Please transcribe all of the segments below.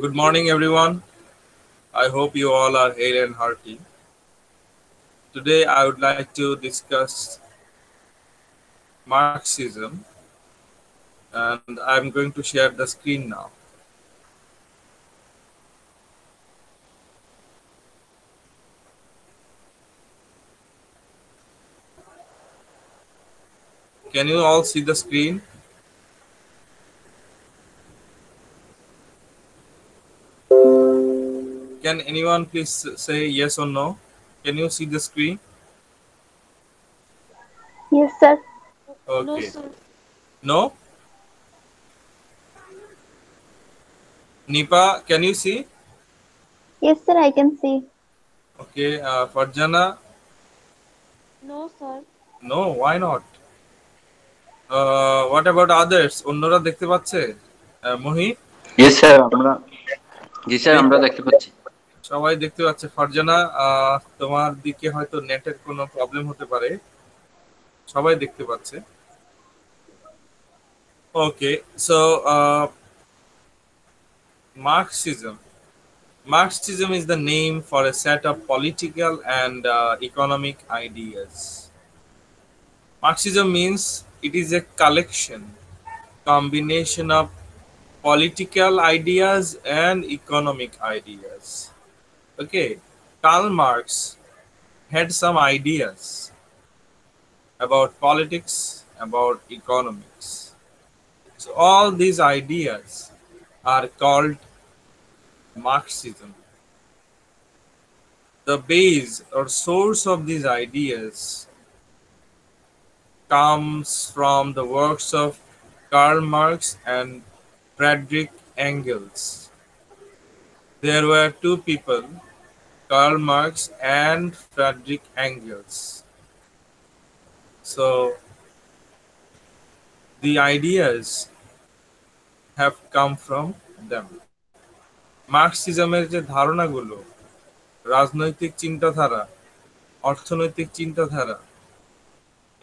Good morning, everyone. I hope you all are hale and hearty. Today, I would like to discuss Marxism, and I'm going to share the screen now. Can you all see the screen? Can anyone please say yes or no? Can you see the screen? Yes, sir. No, Okay. sir. No? Nipa, can you see? Yes, sir, I can see. Okay. Farjana, No, sir. no, why not? What about others? অন্যরা দেখতে পাচ্ছে? মহি, yes sir আমরা জি sir এই আমরা তো দেখতে পাচ্ছি। সবাই দেখতে পাচ্ছে। ফারজানা, তোমার দিকে হয়তো নেটের কোনো প্রবলেম হতে পারে। সবাই দেখতে পাচ্ছে। ওকে, so Marxism. Marxism is the name for a set of political and economic ideas. Marxism means it is a collection, combination of political ideas and economic ideas. Okay, Karl Marx had some ideas about politics, about economics. So all these ideas are called Marxism. The base or source of these ideas comes from the works of Karl Marx and Friedrich Engels. There were two people, Karl Marx and Friedrich Engels. So the ideas have come from them. মার্কসিজমের যে ধারণাগুলো, রাজনৈতিক চিন্তাধারা, অর্থনৈতিক চিন্তাধারা,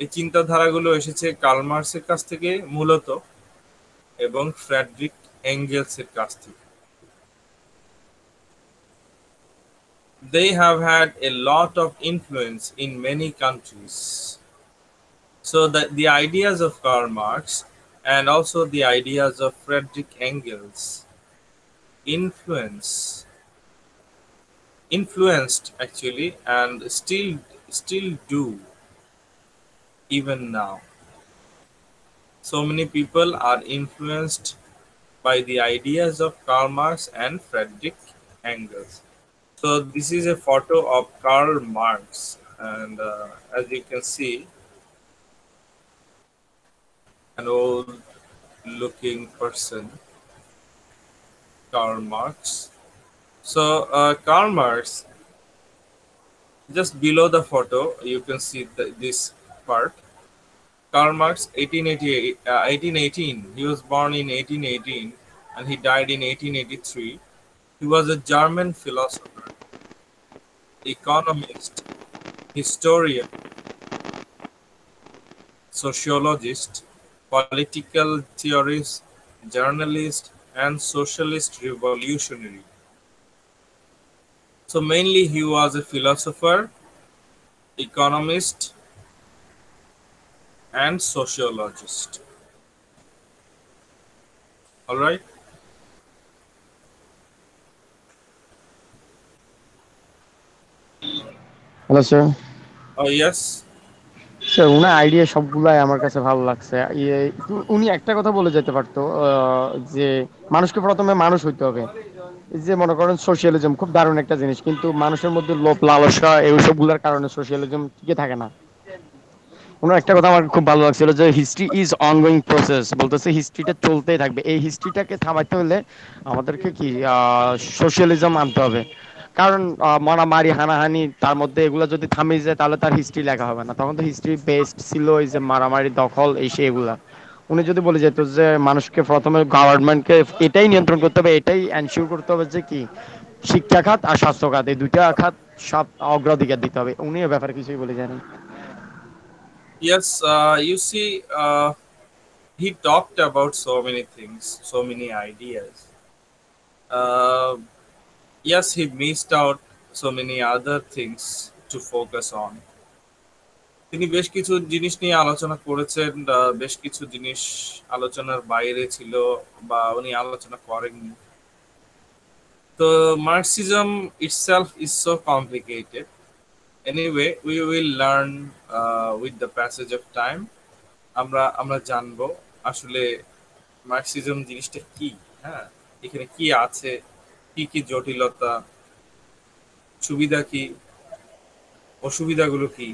এই চিন্তাধারাগুলো এসেছে curl মার্কসের কাছ থেকে মূলত এবং ফ্রেডরিক এঙ্গেলসের কাছ থেকে। They have had a lot of influence in many countries. So the ideas of Karl Marx and also the ideas of Friedrich Engels influenced actually and still do even now. So many people are influenced by the ideas of Karl Marx and Friedrich Engels. So this is a photo of Karl Marx, and as you can see, an old-looking person, Karl Marx. So Karl Marx, just below the photo, you can see this part. Karl Marx, 1888, 1818. He was born in 1818, and he died in 1883. He was a German philosopher, economist, historian, sociologist, political theorist, journalist, and socialist revolutionary. So mainly he was a philosopher, economist, and sociologist. All right. Hello sir. Oh yes. Sir উনার idea সবগুলাই আমার কাছে ভালো লাগছে। উনি একটা কথা বলে যেতে পারতো, যে মানুষকে প্রথমে মানুষ হইতে হবে। এই যে মনে করেন সোশিয়ালিজম খুব দারুণ একটা জিনিস, কিন্তু মানুষের মধ্যে লোভ লালসা এই সবগুলোর কারণে সোশিয়ালিজম টিকে থাকে না। ওনার একটা কথা আমার খুব ভালো লাগছিল যে হিস্ট্রি ইজ অনগোয়িং প্রসেস, বলতেছে হিস্ট্রিটা চলতেই থাকবে। এই হিস্ট্রিটাকে থামাইতে হলে আমাদেরকে কি সোশিয়ালিজম আনতে হবে। কারণ মারামারি হানাহানি তার মধ্যে এগুলো যদি থামিয়ে যায় তাহলে তার হিস্ট্রি লেখা হবে না। তখন তো হিস্ট্রি বেস্ট ছিল এই যে মারামারি দখল এই সেই এগুলা। উনি যদি বলে যেত যে মানুষকে প্রথমে গভর্নমেন্টকে এটাই নিয়ন্ত্রণ করতে হবে, এটাই এনশিওর করতে হবে যে কি শিক্ষা খাত আর স্বাস্থ্য খাত এই দুইটা খাত সব অগ্রাধিকার দিতে হবে, উনি এ ব্যাপারে কিছুই বলে জানেন। Yes. You see, he talked about so many things, so many ideas. Uh, yes, he missed out so many other things to focus on. তিনি বেশ কিছু জিনিস নিয়ে আলোচনা করেছেন, বেশ কিছু জিনিস আলোচনার বাইরে ছিল বা উনি আলোচনা করেননি। তো Marxism itself is so complicated. Anyway, we will learn with the passage of time. আমরা জানবো আসলে মার্কসিজম জিনিসটা কি, হ্যাঁ, এখানে কি আছে, কি কি জটিলতা, সুবিধা কি, অসুবিধাগুলো কি।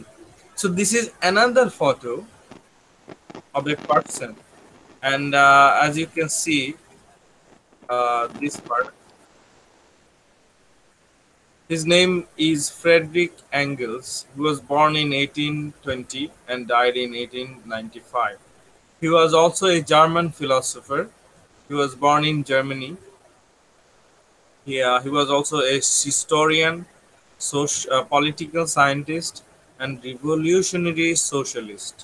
So this is another photo of a person, and as you can see, this part, his name is Friedrich Engels. He was born in 1820 and died in 1895. He was also a German philosopher. He was born in Germany. He was also a historian, political scientist, and revolutionary socialist.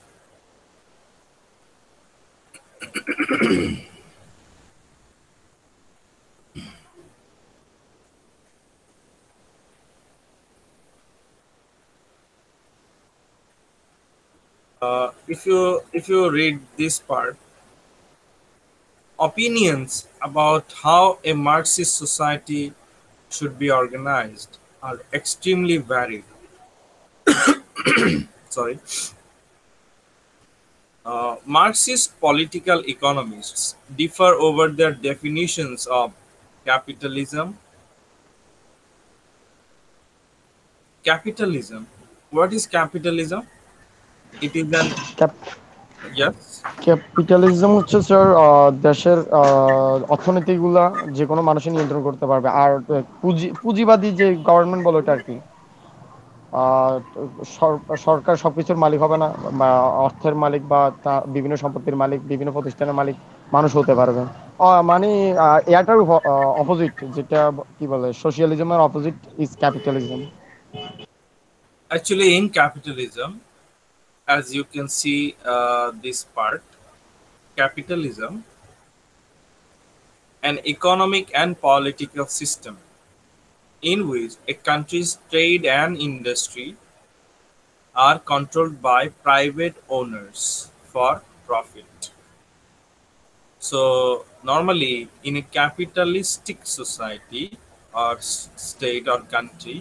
If you read this part, opinions about how a Marxist society should be organized are extremely varied. Sorry. Marxist political economists differ over their definitions of capitalism. Capitalism. What is capitalism? It is an yes. Capitalism হচ্ছে sir দেশের অর্থনীতিগুলা যে কোনো মানুষই নিয়ন্ত্রণ করতে পারবে। আর পুঁজিবাদী যে গভর্নমেন্ট বলে ওটা আর কি, আহ, সরকার সবকিছুর মালিক হবে না, বা অর্থের মালিক বা বিভিন্ন সম্পত্তির মালিক, বিভিন্ন প্রতিষ্ঠানের মালিক মানুষ হতে পারবে। মানে এটার অপোজিট, যেটা কি বলে সোশিয়ালিজমের opposite is capitalism. Actually, in capitalism, as you can see this part, capitalism, an economic and political system in which a country's trade and industry are controlled by private owners for profit. So, normally, in a capitalistic society or state or country,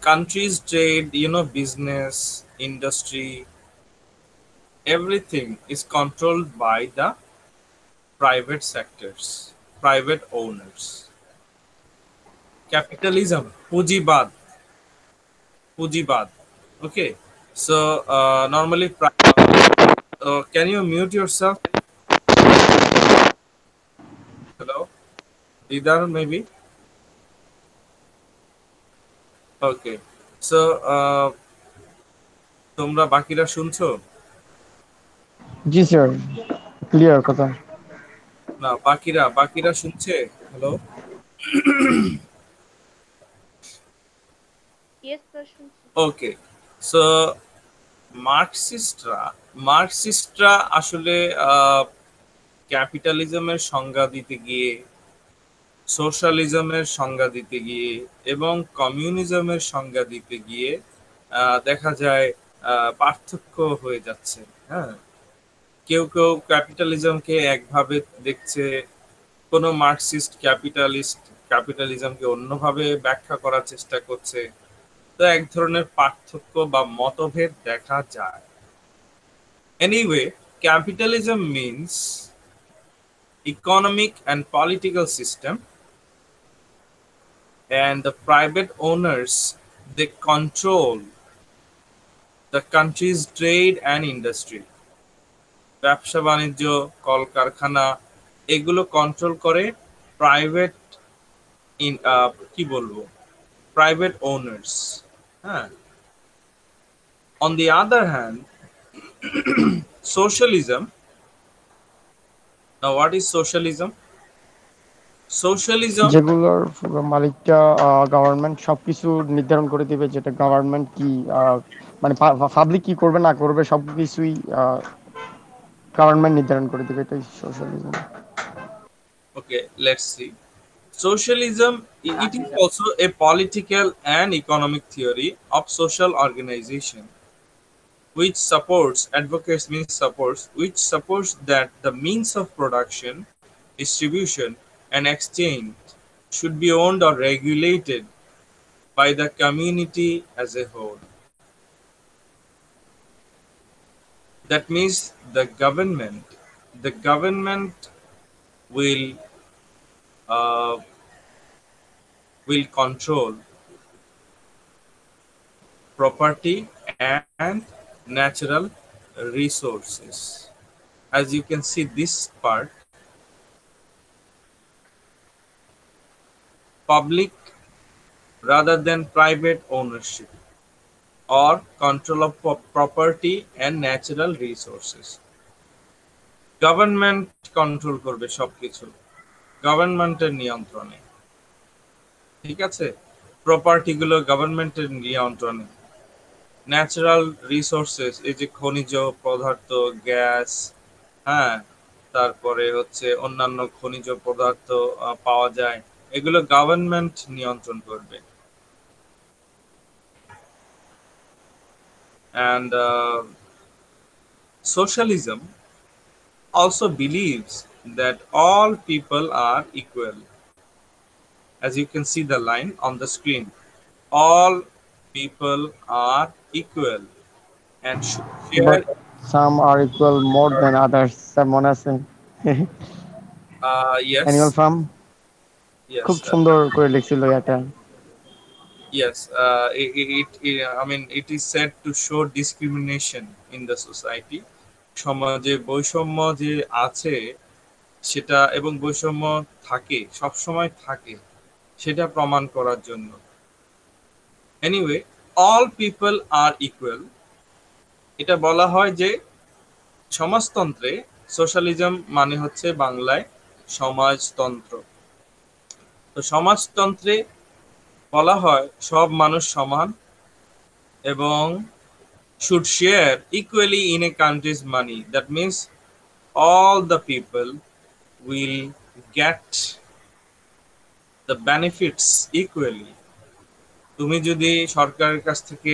countries trade, business, industry, everything is controlled by the private sectors, private owners. Capitalism, Pujibad, Pujibad. Okay, so normally, can you mute yourself? Hello, Didar, maybe. Okay, so তোমরা বাকিরা শুনছো? জি sir, clear কথা। না, বাকিরা শুনছে? Hello. Yes, sir. শুনছি। ওকে, so মার্কসিস্টরা আসলে ক্যাপিটালিজমের সংজ্ঞা দিতে গিয়ে, সোশ্যালিজমের সংজ্ঞা দিতে গিয়ে এবং কমিউনিজমের সংজ্ঞা দিতে গিয়ে দেখা যায় পার্থক্য হয়ে যাচ্ছে। হ্যাঁ, কেউ কেউ ক্যাপিটালিজমকে একভাবে দেখছে, কোনো মার্কসিস্ট ক্যাপিটালিজমকে অন্যভাবে ব্যাখ্যা করার চেষ্টা করছে। তো এক ধরনের পার্থক্য বা মতভেদ দেখা যায়। Anyway, capitalism means economic and political system, and the private owners, they control the country's trade and industry. ব্যবসা বাণিজ্য, কলকারখানা, এগুলো কন্ট্রোল করে প্রাইভেট কি বলবো, প্রাইভেট ওনার্স। হ্যাঁ, on the other hand, socialism. Now, what is socialism? Socialism, যেগুলোর মালিকটা government সবকিছু নির্ধারণ করে দিবে, যেটা গভর্নমেন্ট কি মানে পাবলিক কি করবে না করবে সবকিছুই গভর্নমেন্ট নির্ধারণ করে দিবে, এটাই socialism. Okay, let's see. Socialism, it is also a political and economic theory of social organization which supports, advocates means supports, which supports that the means of production, distribution, and exchange should be owned or regulated by the community as a whole. That means the government will uh, will control property and natural resources. As you can see this part, public rather than private ownership or control of property and natural resources. Government control করবে সবকিছু, গভর্নমেন্টের নিয়ন্ত্রণে। ঠিক আছে, property গুলো গভর্নমেন্টের নিয়ন্ত্রণে। Natural resources, এই যে খনিজ পদার্থ, গ্যাস, হ্যাঁ, তারপরে হচ্ছে অন্যান্য খনিজ পদার্থ পাওয়া যায়, এগুলো গভর্নমেন্ট নিয়ন্ত্রণ করবে। And socialism also believes that all people are equal. As you can see the line on the screen, all people are equal and should share. But some are equal more than others. Someone has Yes, Animal Farm yes, খুব সুন্দর করে লিখছিল এটা। yes. I mean, it is said to show discrimination in the society. সমাজে বৈষম্য যে আছে সেটা, এবং বৈষম্য থাকে, সব সময় থাকে, সেটা প্রমাণ করার জন্য। এনিওয়ে, অল পিপল আর ইকুয়াল, এটা বলা হয় যে সমাজতন্ত্রে, সোশ্যালিজম মানে হচ্ছে বাংলায় সমাজতন্ত্র। তো সমাজতন্ত্রে বলা হয় সব মানুষ সমান এবং should share equally in a country's money. That means all the people will get the benefits equally. তুমি যদি সরকারের কাছ থেকে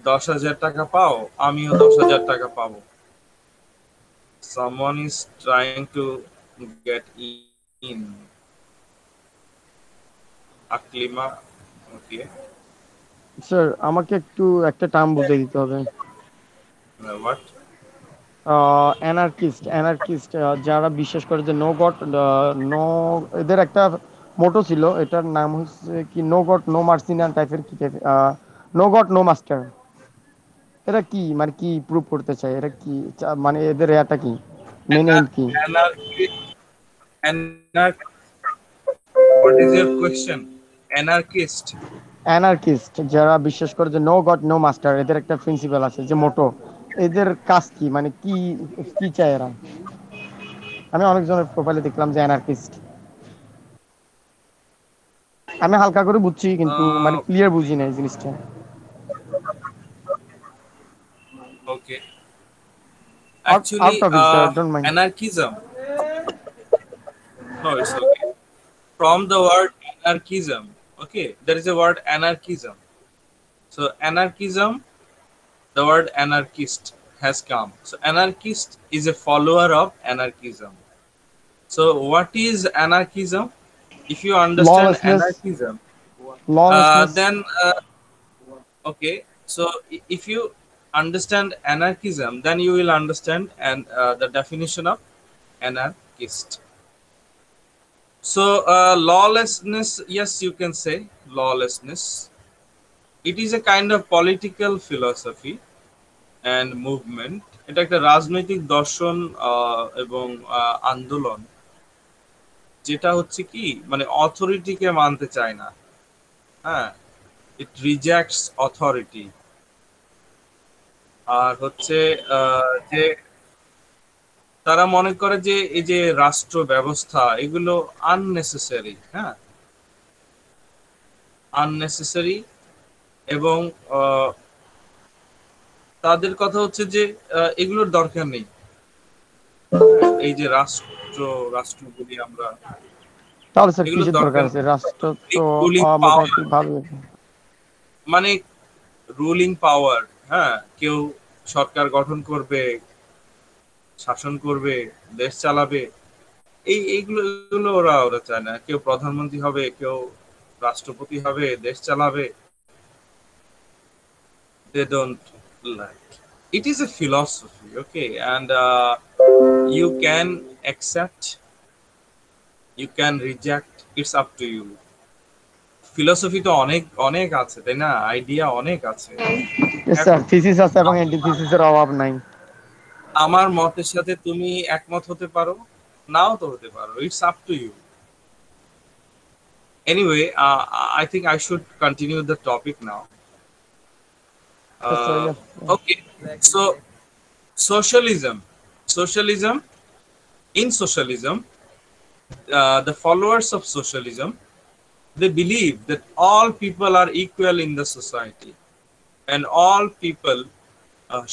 10,000 টাকা পাও, আমিও 10,000 টাকা পাবো। Someone is trying to get in. Aklima, okay. Sir আমাকে একটু একটা টার্ম বুঝিয়ে দিতে হবে। What? অ্যানার্কিস্ট যারা বিশ্বাস করে যে নো গড নো, এদের একটা মোটো ছিল, এটার নাম হচ্ছে কি নো গড নো মার্সি না টাইপের কি type, no god no master. এরা কি মানে কি প্রুভ করতে চায়, এরা কি মানে এদের এটা কি মেন এইম কি? Anarchist. What is your question? Anarchist. Anarchist যারা বিশ্বাস করে যে নো গড নো মাস্টার, এদের একটা প্রিন্সিপাল আছে যে মোটো, এদের কাজ কি মানে কি কি চায় এরা? আমি অনেকজনের প্রোফাইলে দেখলাম যে অ্যানার্কিস্ট। আমি হালকা করে বুঝছি কিন্তু মানে ক্লিয়ার বুঝি না এই জিনিসটা। Okay. Actually, out of it, sir, don't mind. anarchism. No, it's okay. From the word anarchism, okay, there is a word anarchism. So anarchism, the word anarchist has come. So anarchist is a follower of anarchism. So what is anarchism? If you understand Lawlessness. anarchism, Lawlessness. then okay. So if you understand anarchism, then you will understand and the definition of anarchist. So lawlessness, yes, you can say lawlessness. It is a kind of political philosophy and movement. এটা একটা রাজনৈতিক দর্শন এবং আন্দোলন, যেটা হচ্ছে কি মানে অথরিটিকে মানতে চায় না। হ্যাঁ, ইট রিজেক্টস অথরিটি। আর হচ্ছে যে তারা মনে করে যে এই যে রাষ্ট্র ব্যবস্থা, এগুলো আননেসেসারি। হ্যাঁ, আননেসেসারি, এবং তাদের কথা হচ্ছে যে এগুলোর দরকার নেই। এই যে রাষ্ট্র রাষ্ট্র বলি আমরা, তাহলে স্যার এগুলো কিসের দরকার দরকার আছে? রাষ্ট্র তো রুলিং পাওয়ার, মোটামুটি ভালো। মানে রুলিং পাওয়ার, হ্যাঁ, কেউ সরকার গঠন করবে, শাসন করবে, দেশ চালাবে, এইগুলো এগুলো ওরা ওরা চায় না। কেউ প্রধানমন্ত্রী হবে, কেউ রাষ্ট্রপতি হবে, দেশ চালাবে, they don't like. It is a philosophy, okay, and you can accept, you can reject, it's up to you. Philosophy তো অনেক অনেক আছে, তাই না? আইডিয়া অনেক আছে। স্যার এখন থিসিস আছে এবং অ্যান্টিথিসিসের অভাব নাই। আমার মতের সাথে তুমি একমত হতে পারো, নাও তো হতে পারো, it's up to you. Anyway, I think I should continue the topic now. Sir Okay, so socialism, socialism, in socialism, the followers of socialism, they believe that all people are equal in the society, and all people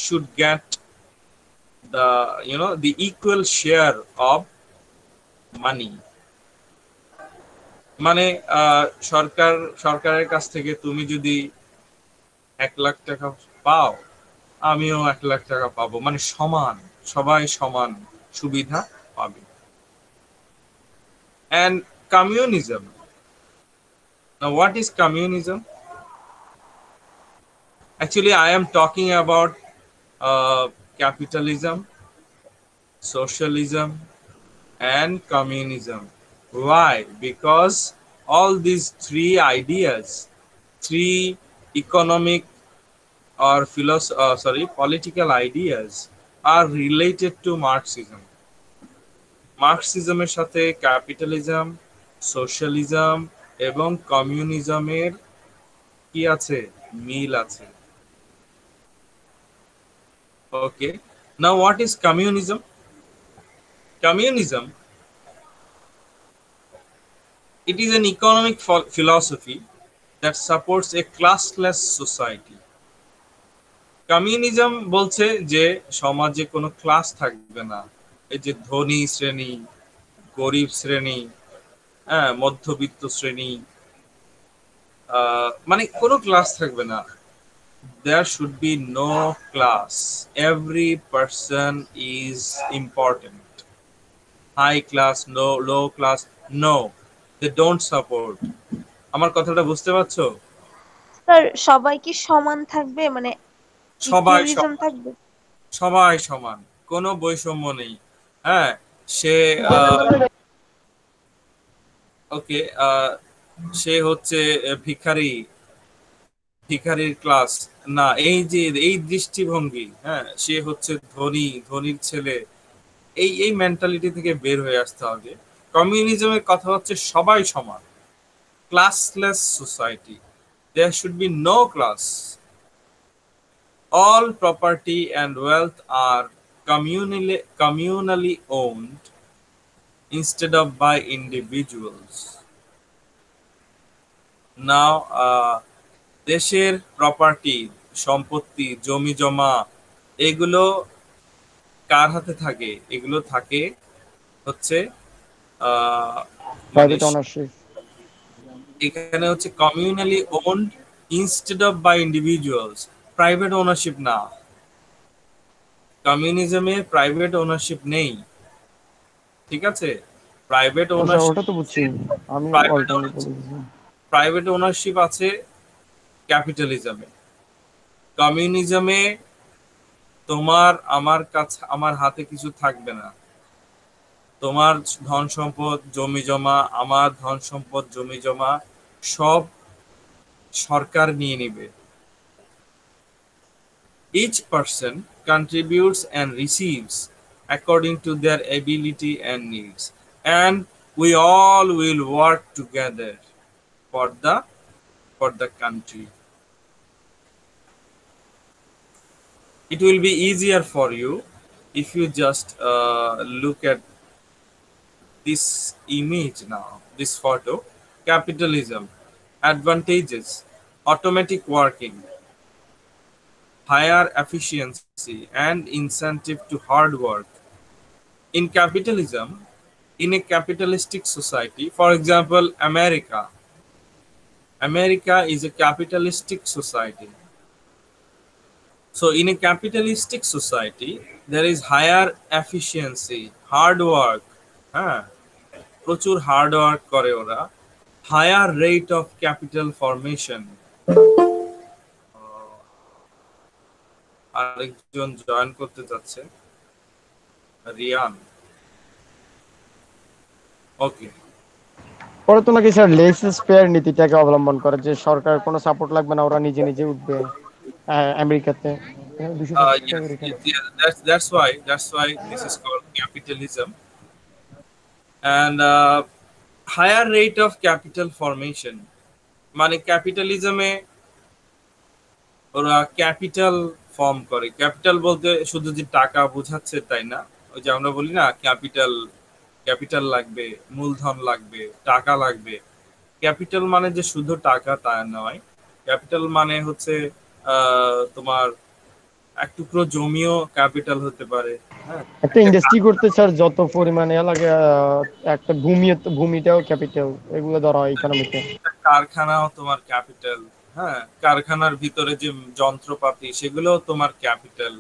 should get the, the equal share of money. মানে সরকারের কাছ থেকে তুমি যদি 1,00,000 টাকা পাও, আমিও 1,00,000 টাকা পাবো, মানে সমান, সবাই সমান সুবিধা পাবে। And communism, now what is communism? Actually I am talking about capitalism, socialism and communism. Why? Because all these three ideas, three economic or political ideas are related to Marxism. মার্কসিজমের সাথে ক্যাপিটালিজম, সোশ্যালিজম এবং কমিউনিজমের কি আছে? মিল আছে। Okay, now what is communism? Communism, it is an economic philosophy that supports a classless society. Communism বলছে যে সমাজে কোনো class থাকবে না, এই যে ধনী শ্রেণী, গরিব শ্রেণী, হ্যাঁ, মধ্যবিত্ত শ্রেণী, মানে কোনো ক্লাস থাকবে না। There should be no class. Every person is important. High class, no, low class, no. They don't support. আমার কথাটা বুঝতে পারছো? স্যার সবাই কি সমান থাকবে, মানে সবাই ইকুয়ালিজম থাকবে? সবাই সমান, কোনো বৈষম্য নেই। হ্যাঁ, সে ওকে, সে হচ্ছে ভিখারি, ভিখারির ক্লাস না, এই যে এই দৃষ্টিভঙ্গি, হ্যাঁ, সে হচ্ছে ধনী, ধনীর ছেলে, এই মেন্টালিটি থেকে বের হয়ে আসতে হবে। কমিউনিজমের কথা হচ্ছে সবাই সমান, classless society, there should be no class, all property and wealth are communally owned instead of by individuals. Now, দেশের প্রপার্টি, সম্পত্তি, জমি জমা, এগুলো কার হাতে থাকে? এগুলো থাকে হচ্ছে প্রাইভেট অনারশিপ। এখানে হচ্ছে communally owned instead of by individuals, private ownership না। কমিউনিজমে প্রাইভেট ওনারশিপ নেই, ঠিক আছে? প্রাইভেট ওনারশিপ, ওটা তো বুঝছি আমি, প্রাইভেট ওনারশিপ আছে ক্যাপিটালিজমে। কমিউনিজমে তোমার আমার হাতে কিছু থাকবে না, তোমার ধন সম্পদ, জমি জমা, আমার ধন সম্পদ, জমি জমা সব সরকার নিয়ে নিবে। Each person contributes and receives according to their ability and needs, and we all will work together for the country. It will be easier for you if you just look at this image now, this photo. Capitalism, advantages, automatic working, higher efficiency and incentive to hard work. In capitalism, in a capitalistic society, for example, America is a capitalistic society. So in a capitalistic society, there is higher efficiency, hard work, হ্যাঁ, প্রচুর hard work করে ওরা, higher rate of capital formation. আরেকজন join করতে যাচ্ছে, রিয়ান। ওকে, পরে তো নাকি স্যার লেস স্পেয়ার নীতিটাকে অবলম্বন করে, যে সরকার কোনো সাপোর্ট লাগবে না, ওরা নিজে নিজে উঠবে আমেরিকাতে। that's why this is called capitalism, and higher rate of capital formation মানে ক্যাপিটালিজমে ওরা ক্যাপিটাল ফর্ম করে। ক্যাপিটাল বলতে শুধু যে টাকা বোঝাচ্ছে তাই না, ওই যে আমরা বলি না ক্যাপিটাল, ক্যাপিটাল লাগবে, মূলধন লাগবে, টাকা লাগবে। ক্যাপিটাল মানে যে শুধু টাকা তা নয়, ক্যাপিটাল মানে হচ্ছে তোমার এক টুকরো জমিও ক্যাপিটাল হতে পারে। হ্যাঁ, একটা ইন্ডাস্ট্রি করতে স্যার যত পরিমাণে লাগে, একটা ভূমিটাও ক্যাপিটাল, এগুলো ধরা হয় ইকোনমিতে। কারখানাও তোমার ক্যাপিটাল। হ্যাঁ, কারখানার ভিতরে যে যন্ত্রপাতি সেগুলো তোমার ক্যাপিটাল।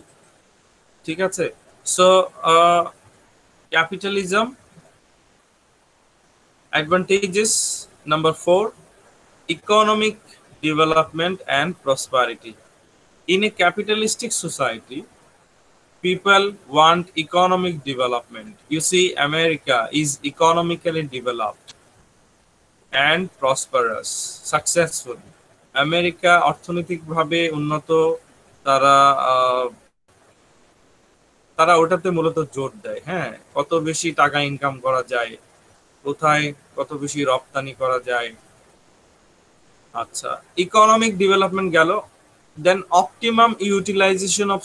ঠিক আছে, so capitalism advantages number 4, economic development and prosperity. In a capitalistic society, people want economic development. You see, America is economically developed and prosperous, successful. America অর্থনৈতিকভাবে উন্নত, তারা তারা ওটাতে মূলত জোর দেয়। হ্যাঁ, কত বেশি টাকা ইনকাম করা যায়, কোথায় কত বেশি রপ্তানি করা যায়। আচ্ছা, ইকোনমিক ডেভেলপমেন্ট গেল, then optimum utilization of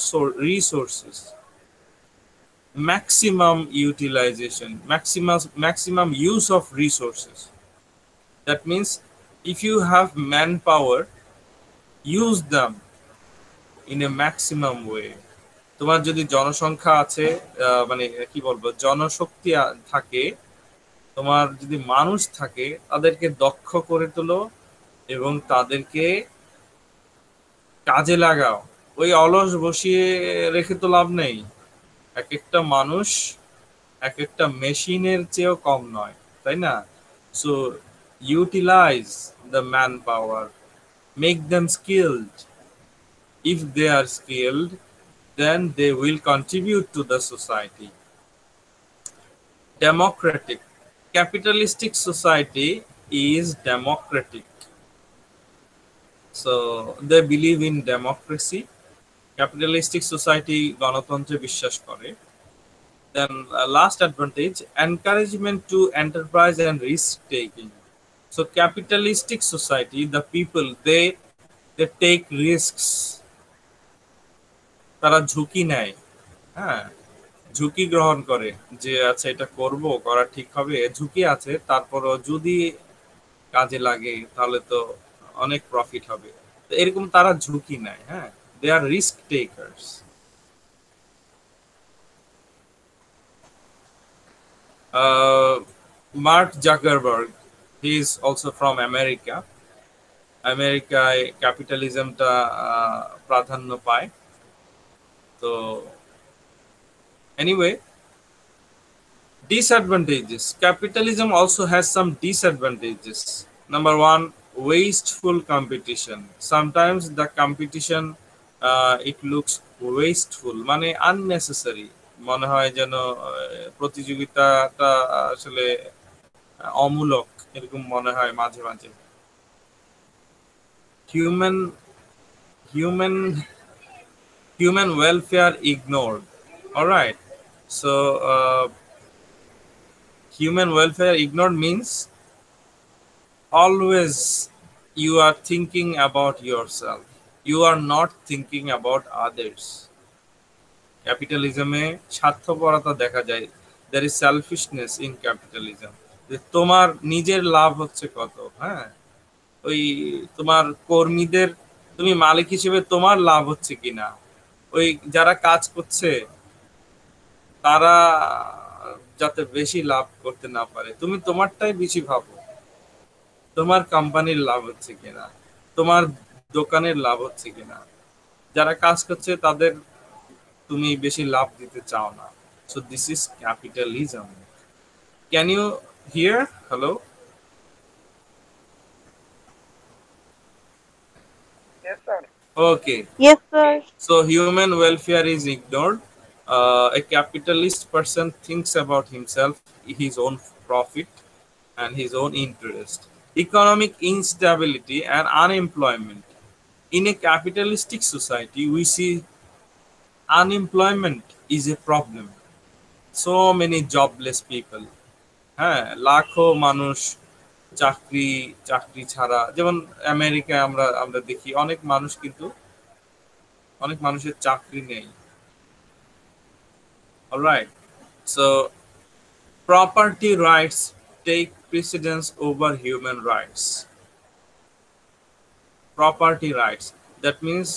resources, maximum utilization, maximum use of resources. That means if you have manpower, use them in a maximum way. তোমার যদি জনসংখ্যা আছে, মানে কি বলবো, জনশক্তি থাকে, তোমার যদি মানুষ থাকে, তাদেরকে দক্ষ করে তোলো এবং তাদেরকে কাজে লাগাও। ওই অলস বসিয়ে রেখে তো লাভ নেই। এক একটা মানুষ এক একটা মেশিনের চেয়েও কম নয়, তাই না? So utilise the manpower, make them skilled. If they are skilled, then they will contribute to the society. Democratic. Capitalistic society is democratic. So they believe in democracy. Capitalistic society গণতন্ত্রে বিশ্বাস করে। Then last advantage, encouragement to enterprise and risk taking. So capitalistic society, the people, they take risks. তারা ঝুঁকি নেয়। হ্যাঁ, ঝুঁকি গ্রহণ করে যে আচ্ছা এটা করব, করা ঠিক হবে, ঝুঁকি আছে, তারপরও যদি কাজে লাগে তাহলে তো অনেক প্রফিট হবে, তো এরকম তারা ঝুঁকি নেয়। হ্যাঁ, they are risk takers. Mark Zuckerberg, he is also from America. আমেরিকায় ক্যাপিটালিজমটা প্রাধান্য পায়। তো anyway, disadvantages. Capitalism also has some disadvantages. Number 1, wasteful competition. Sometimes the competition it looks wasteful, মানে unnecessary, মনে হয় যেন প্রতিযোগিতাটা আসলে অমূলক, এরকম মনে হয় মাঝে মাঝে। human welfare ignored. All right, so human welfare ignored means always you are thinking about yourself, you are not thinking about others. ক্যাপিটালিজমে স্বার্থপরতা দেখা যায়, there is selfishness in capitalism, যে তোমার নিজের লাভ হচ্ছে কত। হ্যাঁ, ওই তোমার কর্মীদের, তুমি মালিক হিসেবে তোমার লাভ হচ্ছে কিনা, ওই যারা কাজ করছে তারা যাতে বেশি লাভ করতে না পারে। তুমি তোমারটাই বেশি ভাবো, তোমার কোম্পানির লাভ হচ্ছে কিনা, তোমার দোকানের লাভ হচ্ছে কিনা। যারা কাজ করছে তাদের তুমি বেশি লাভ দিতে চাও না। So this is capitalism. Can you hear? Hello? Okay. Yes, sir. So human welfare is ignored. A capitalist person thinks about himself, his own profit, and his own interest. Economic instability and unemployment. In a capitalistic society, we see unemployment is a problem. So many jobless people. হ্যাঁ, লাখো মানুষ চাকরি চাকরি ছাড়া। যেমন আমেরিকায় আমরা আমরা দেখি অনেক মানুষ কিন্তু অনেক মানুষের চাকরি নেই। Alright, so property rights take precedence over human rights. Property rights, that means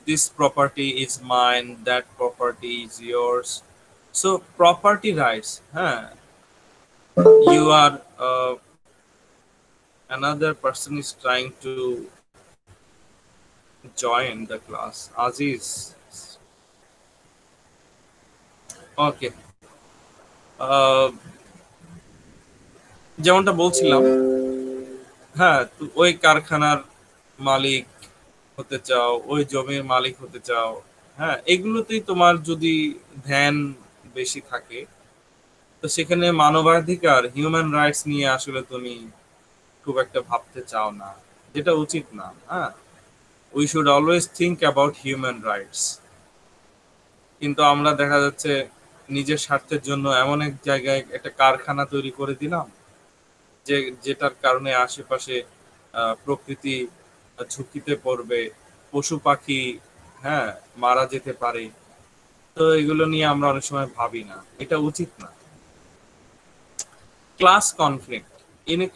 this property is mine, that property is yours. So property rights, you are another person is trying to join the class. Aziz. Okay. যেমনটা বলছিলাম, হ্যাঁ, ওই কারখানার মালিক হতে চাও, ওই জমির মালিক হতে চাও, হ্যাঁ, এগুলোতেই তোমার যদি ধ্যান বেশি থাকে, তো সেখানে মানবাধিকার, হিউম্যান রাইটস নিয়ে আসলে তুমি খুব একটা ভাবতে চাও না, যেটা উচিত না। হ্যাঁ, we should always think about human rights. কিন্তু আমরা দেখা যাচ্ছে নিজের স্বার্থের জন্য এমন এক জায়গায় একটা কারখানা তৈরি করে দিলাম যেটার কারণে আশেপাশে প্রকৃতি ঝুঁকিতে পড়বে, পশু পাখি মারা যেতে পারে। তো এগুলো নিয়ে আমরা অনেক সময় ভাবি না, এটা উচিত না। Class conflict in a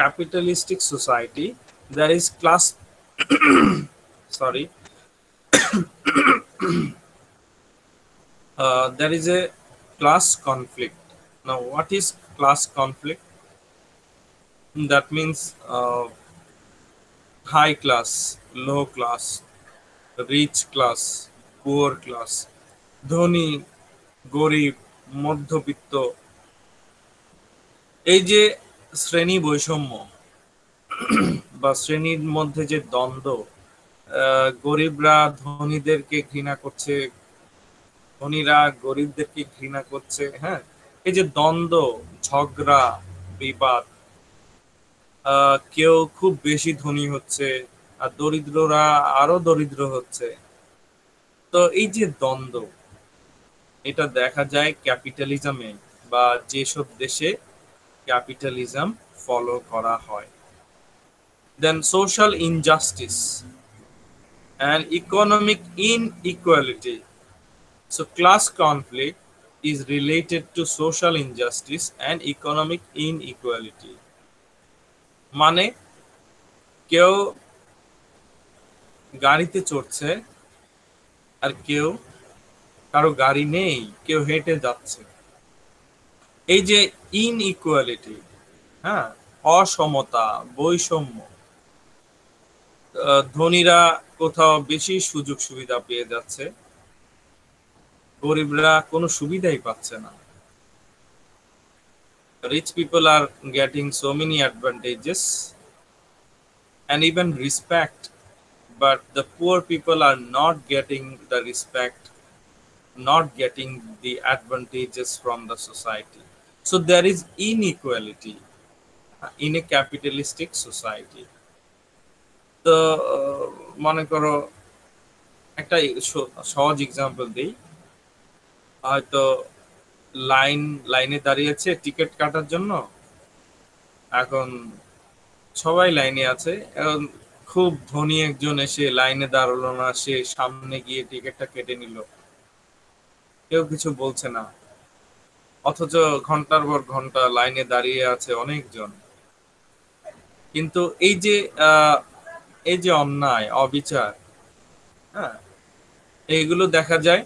capitalistic society, there is class sorry there is a class conflict. Now what is class conflict? That means high class, low class, rich class, poor class, ধনী গরিব মধ্যবিত্ত। এই যে শ্রেণী বৈষম্য বা শ্রেণীর মধ্যে যে দ্বন্দ্ব, গরিবরা ধনীদেরকে ঘৃণা করছে, ধনীরা গরিবদেরকে ঘৃণা করছে, হ্যাঁ, এই যে দ্বন্দ্ব, ঝগড়া, বিবাদ, কেউ খুব বেশি ধনী হচ্ছে আর দরিদ্ররা আরো দরিদ্র হচ্ছে। তো এই যে দ্বন্দ্ব, এটা দেখা যায় ক্যাপিটালিজমে বা যেসব দেশে ক্যাপিটালিজম ফলো করা হয়। Then social injustice and economic inequality. So class conflict is related to social injustice and economic inequality. মানে কেউ গাড়িতে চড়ছে আর কারো গাড়ি নেই, কেউ হেঁটে যাচ্ছে। এই যে ইনইকুয়ালিটি, হ্যাঁ, অসমতা, বৈষম্য, ধনীরা কোথাও বেশি সুযোগ সুবিধা পেয়ে যাচ্ছে, গরিবরা কোনো সুবিধাই পাচ্ছে না। Rich people are getting so many advantages and even respect, but the poor people are not getting the respect, not getting the advantages from the society. So there is inequality in a capitalistic society. তো মনে করো একটা সহজ example দিই। হয়তো লাইনে দাঁড়িয়েছে ticket কাটার জন্য, এখন সবাই লাইনে আছে, এখন খুব ধনী একজন এসে লাইনে দাঁড়ালো না, সে সামনে গিয়ে টিকিটটা কেটে নিল, কেউ কিছু বলছে না, অথচ ঘন্টার পর ঘন্টা লাইনে দাঁড়িয়ে আছে অনেকজন। কিন্তু এই যে অন্যায়, অবিচার, হ্যাঁ, এইগুলো দেখা যায়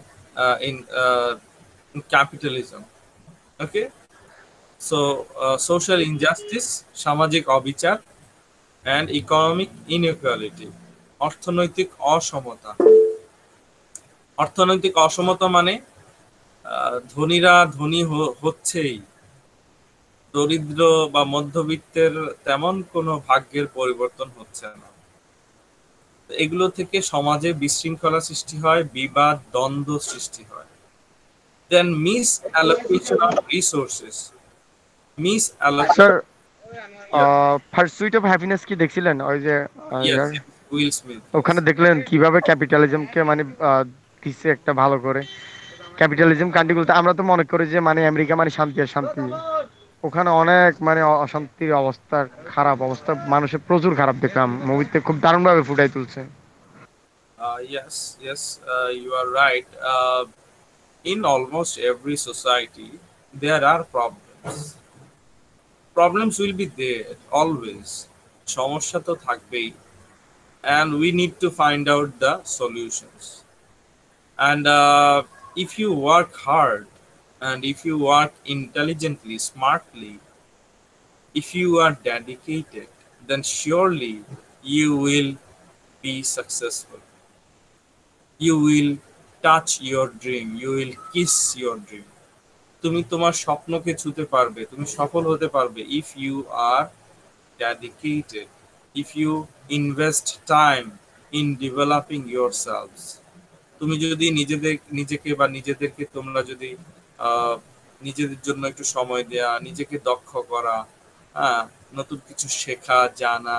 capitalism. Okay, so social injustice, সামাজিক অবিচার, and economic inequality, অর্থনৈতিক অসমতা। অর্থনৈতিক অসমতা মানে ধনীরা ধনী হচ্ছেই, দরিদ্র বা মধ্যবিত্তের তেমন কোনো ভাগ্যের পরিবর্তন হচ্ছে না। এগুলো থেকে সমাজে বিশৃঙ্খলা সৃষ্টি হয়, বিবাদ দ্বন্দ্ব সৃষ্টি হয়। Then misallocation of resources, mis sir allocation. Pursuit of happiness কি দেখছিলেন? ওই যে ইয়েস, ইয়ার উইল স্মিথ। ওখানে দেখলেন কিভাবে ক্যাপিটালিজমকে মানে দিচ্ছে একটা ভালো করে। ক্যাপিটালিজম কান্ট্রিগুলোতে আমরা তো মনে করি যে মানে আমেরিকা মানে শান্তি আর শান্তি, ওখানে অনেক মানে অশান্তির অবস্থা, খারাপ অবস্থা, মানুষের প্রচুর খারাপ দেখলাম মুভিতে, খুব দারুণ ভাবে ফুটাই তুলছে। Yes, you are right. In almost every society, there are problems. Problems will be there always. সমস্যা তো থাকবেই, and we need to find out the solutions. And if you work hard, and if you work intelligently, smartly, if you are dedicated, then surely you will be successful. You will touch your dream, you will kiss your dream. তুমি তোমার স্বপ্নকে ছুঁতে পারবে, তুমি সফল হতে পারবে if you are dedicated, if you invest time in developing yourselves. তুমি যদি নিজেকে বা নিজেদেরকে তোমরা যদি আহ, নিজেদের জন্য একটু সময় দেয়া, নিজেকে দক্ষ করা, হ্যাঁ, নতুন কিছু শেখা জানা,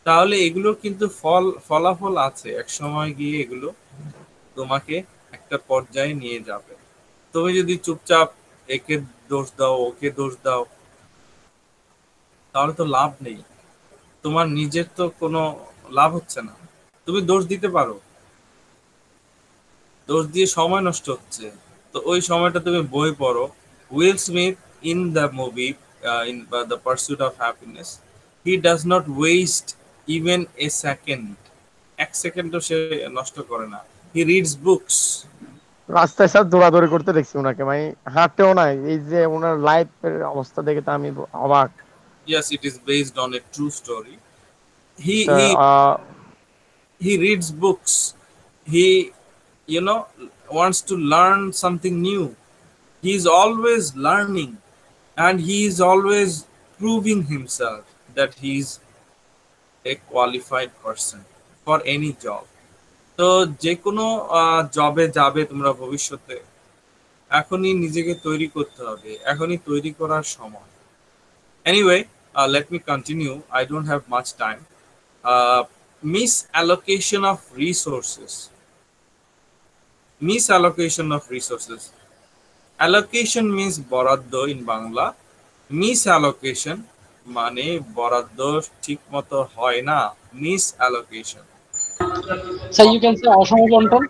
তাহলে এগুলো কিন্তু ফলাফল আছে, এক সময় গিয়ে এগুলো তোমাকে একটা পর্যায়ে নিয়ে যাবে। তুমি যদি চুপচাপ একে দোষ দাও, ওকে দোষ দাও, তাহলে তো লাভ নেই, তোমার নিজের তো কোনো লাভ হচ্ছে না। তুমি দোষ দিতে পারো, দোষ দিয়ে সময় নষ্ট হচ্ছে, তো ওই সময়টা তুমি বই পড়ো। Will Smith in the movie in the pursuit of happiness, he does not waste even a second, এক সেকেন্ডও সে নষ্ট করে না। He reads books. রাস্তায় স্যার দৌড়াদৌড়ি করতে দেখছি ওনাকে, মানে হাঁটতেও নাই। এই যে ওনার লাইফের অবস্থা দেখে তো আমি অবাক। Yes, it is based on a true story. He sir he he reads books. He, you know, wants to learn something new. He is always learning, and he is always proving himself that he is a qualified person for any job. তো যে কোনো জবে যাবে তোমরা ভবিষ্যতে, এখনই নিজেকে তৈরি করতে হবে, এখনই তৈরি করার সময়। Anyway, let me continue. I don't have much time. Uh, Misallocation of resources. Misallocation of resources. Allocation means বরাদ্দ in Bangla. Misallocation মানে বরাদ্দ ঠিক মতো হয় না, misallocation. So you can say অসমবন্টন।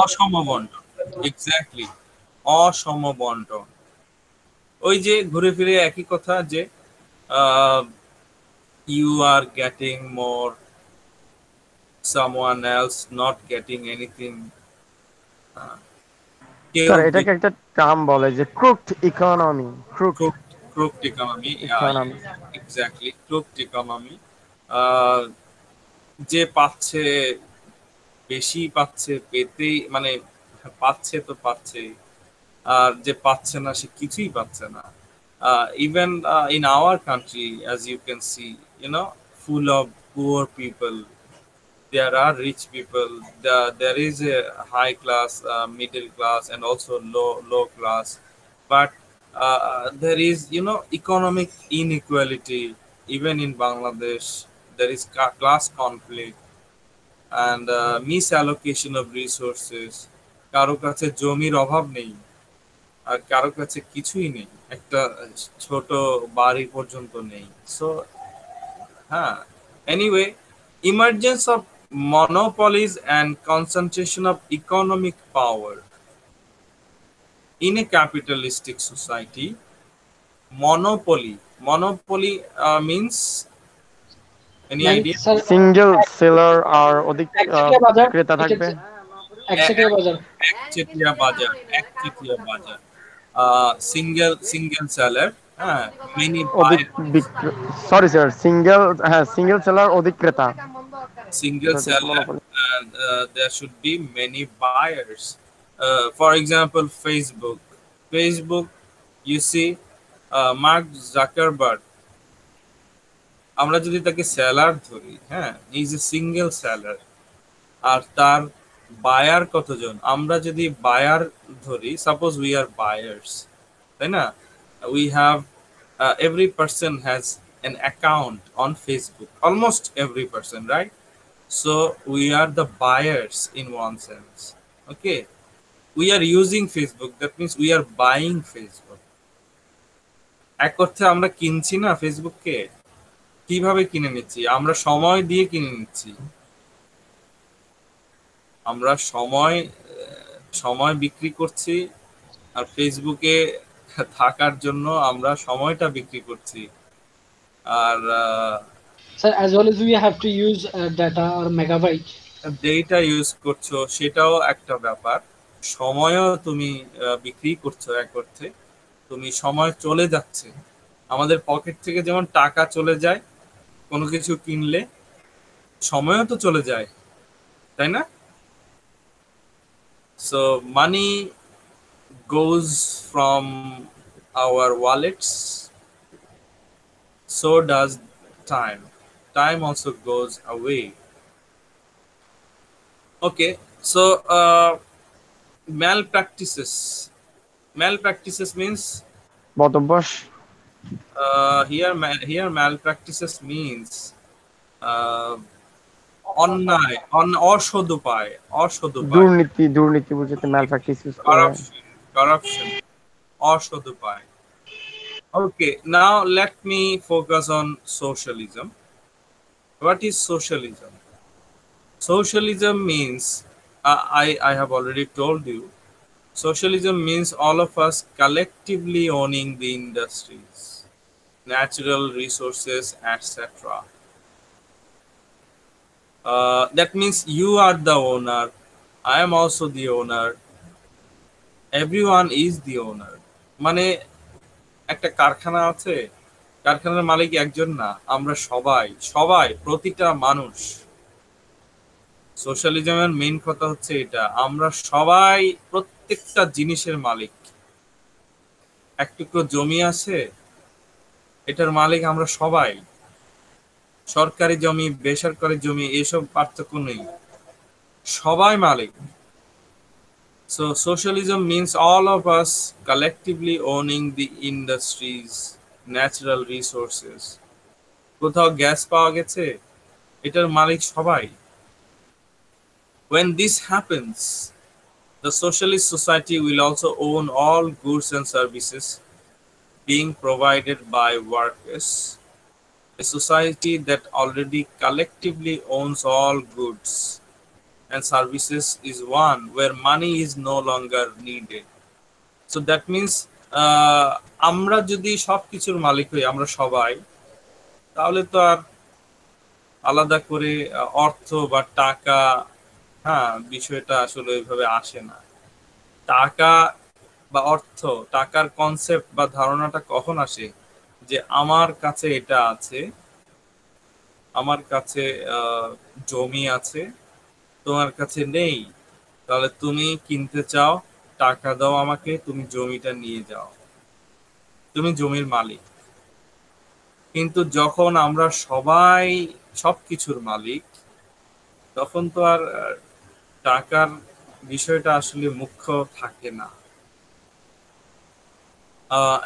অসমবন্টন, এক্স্যাক্টলি, অসমবন্টন। ওই যে ঘুরে ফিরে একই কথা যে you are getting more, someone else not getting anything. কেউ স্যার এটাকে একটা টার্ম বলে যে crooked economy. crooked economy, economy exactly, crooked economy. যে পাচ্ছে বেশি পাচ্ছে, পেতেই মানে পাচ্ছে তো পাচ্ছে, আর যে পাচ্ছে না সে কিছুই পাচ্ছে না। Even in our country, as you can see, you know, full of poor people. There are rich people. There is a high class, middle class, and also low class. But there is, you know, economic inequality. Even in Bangladesh, there is class conflict and misallocation of resources. কারো কাছে জমির অভাব নেই, আর কারো কাছে কিছুই নেই, একটা ছোট বাড়ি পর্যন্ত নেই। সো হ্যাঁ, anyway, emergence of monopolies and concentration of economic power in a capitalistic society. Monopoly means, any idea? Single seller আর অধিক একচেটিয়া বাজার, ক্রেতা থাকবে। একচেটিয়া বাজার। একচেটিয়া বাজার, একচেটিয়া বাজার, সিঙ্গেল সেলার, হ্যাঁ, মেনি অধিক বায়ার, সরি স্যার, সিঙ্গেল, হ্যাঁ সিঙ্গেল সেলার অধিক ক্রেতা, single এটা ঠিক মনে seller, পড়ে। and there should be many buyers. For example, Facebook, you see, Mark Zuckerberg, আমরা যদি তাকে সেলার ধরি, হ্যাঁ, ইজ এ সিঙ্গেল সেলার, আর তার বায়ার কতজন? আমরা যদি বায়ার ধরি, সাপোজ উই আর বায়ার্স, তাই না? We have, every person has an account on Facebook, almost every person, right? So we are the buyers in one sense. Okay, we are using Facebook, that means we are buying Facebook. এক অর্থে আমরা কিনছি না ফেসবুককে। কিভাবে কিনে নিচ্ছি? আমরা সময় দিয়ে কিনে নিচ্ছি। আমরা সময় বিক্রি করছি, আর ফেসবুকে থাকার জন্য আমরা সময়টা বিক্রি করছি। আর Sir, as well as we have to use data or megabyte. Data use করছো, সেটাও একটা ব্যাপার। সময়ও তুমি বিক্রি করছো এক অর্থে। তুমি সময় চলে যাচ্ছে, আমাদের পকেট থেকে যেমন টাকা চলে যায় কোনো কিছু কিনলে, সময়ও তো চলে যায়, তাই না? So money goes from our wallets, so does time. Time also goes away. Okay, so malpractices. Malpractices means বদভ্যাস। here malpractices means অন্যায়, অসদুপায়, দুর্নীতি বুঝতে ম্যাল প্র্যাকটিস ইউজ করে। corruption, অসদুপায়। Okay, now let me focus on socialism. What is socialism? Socialism means, I have already told you, socialism means all of us collectively owning the industries, natural resources, etc. That means you are the owner, I am also the owner, everyone is the owner. মানে একটা কারখানা আছে, কারখানার মালিক একজন না, আমরা সবাই প্রতিটা মানুষ। সোশ্যালিজমের মেইন কথা হচ্ছে এটা, আমরা সবাই প্রত্যেকটা জিনিসের মালিক। এক টুকরো জমি আছে, এটার মালিক আমরা সবাই। সরকারি জমি, বেসরকারি জমি, এসব পার্থক্য নেই, সবাই মালিক। So socialism means all of us collectively owning the industries, natural resources. কোথাও গ্যাস পাওয়া গেছে, এটার মালিক সবাই। When this happens, the socialist society will also own all goods and services being provided by workers. A society that already collectively owns all goods and services is one where money is no longer needed. So that means আমরা যদি সবকিছুর মালিক হই, আমরা সবাই, তাহলে তো আর আলাদা করে অর্থ বা টাকা, হ্যাঁ, বিষয়টা আসলে ওইভাবে আসে না। টাকা বা অর্থ, টাকার কনসেপ্ট বা ধারণাটা কখন আসে? যে আমার কাছে এটা আছে, আমার কাছে জমি আছে, তোমার কাছে নেই, তাহলে তুমি কিনতে চাও, টাকা দাও আমাকে, তুমি জমিটা নিয়ে যাও, তুমি জমির মালিক। কিন্তু যখন আমরা সবাই সবকিছুর মালিক, তখন তো আর টাকার বিষয়টা আসলে মুখ্য থাকে না।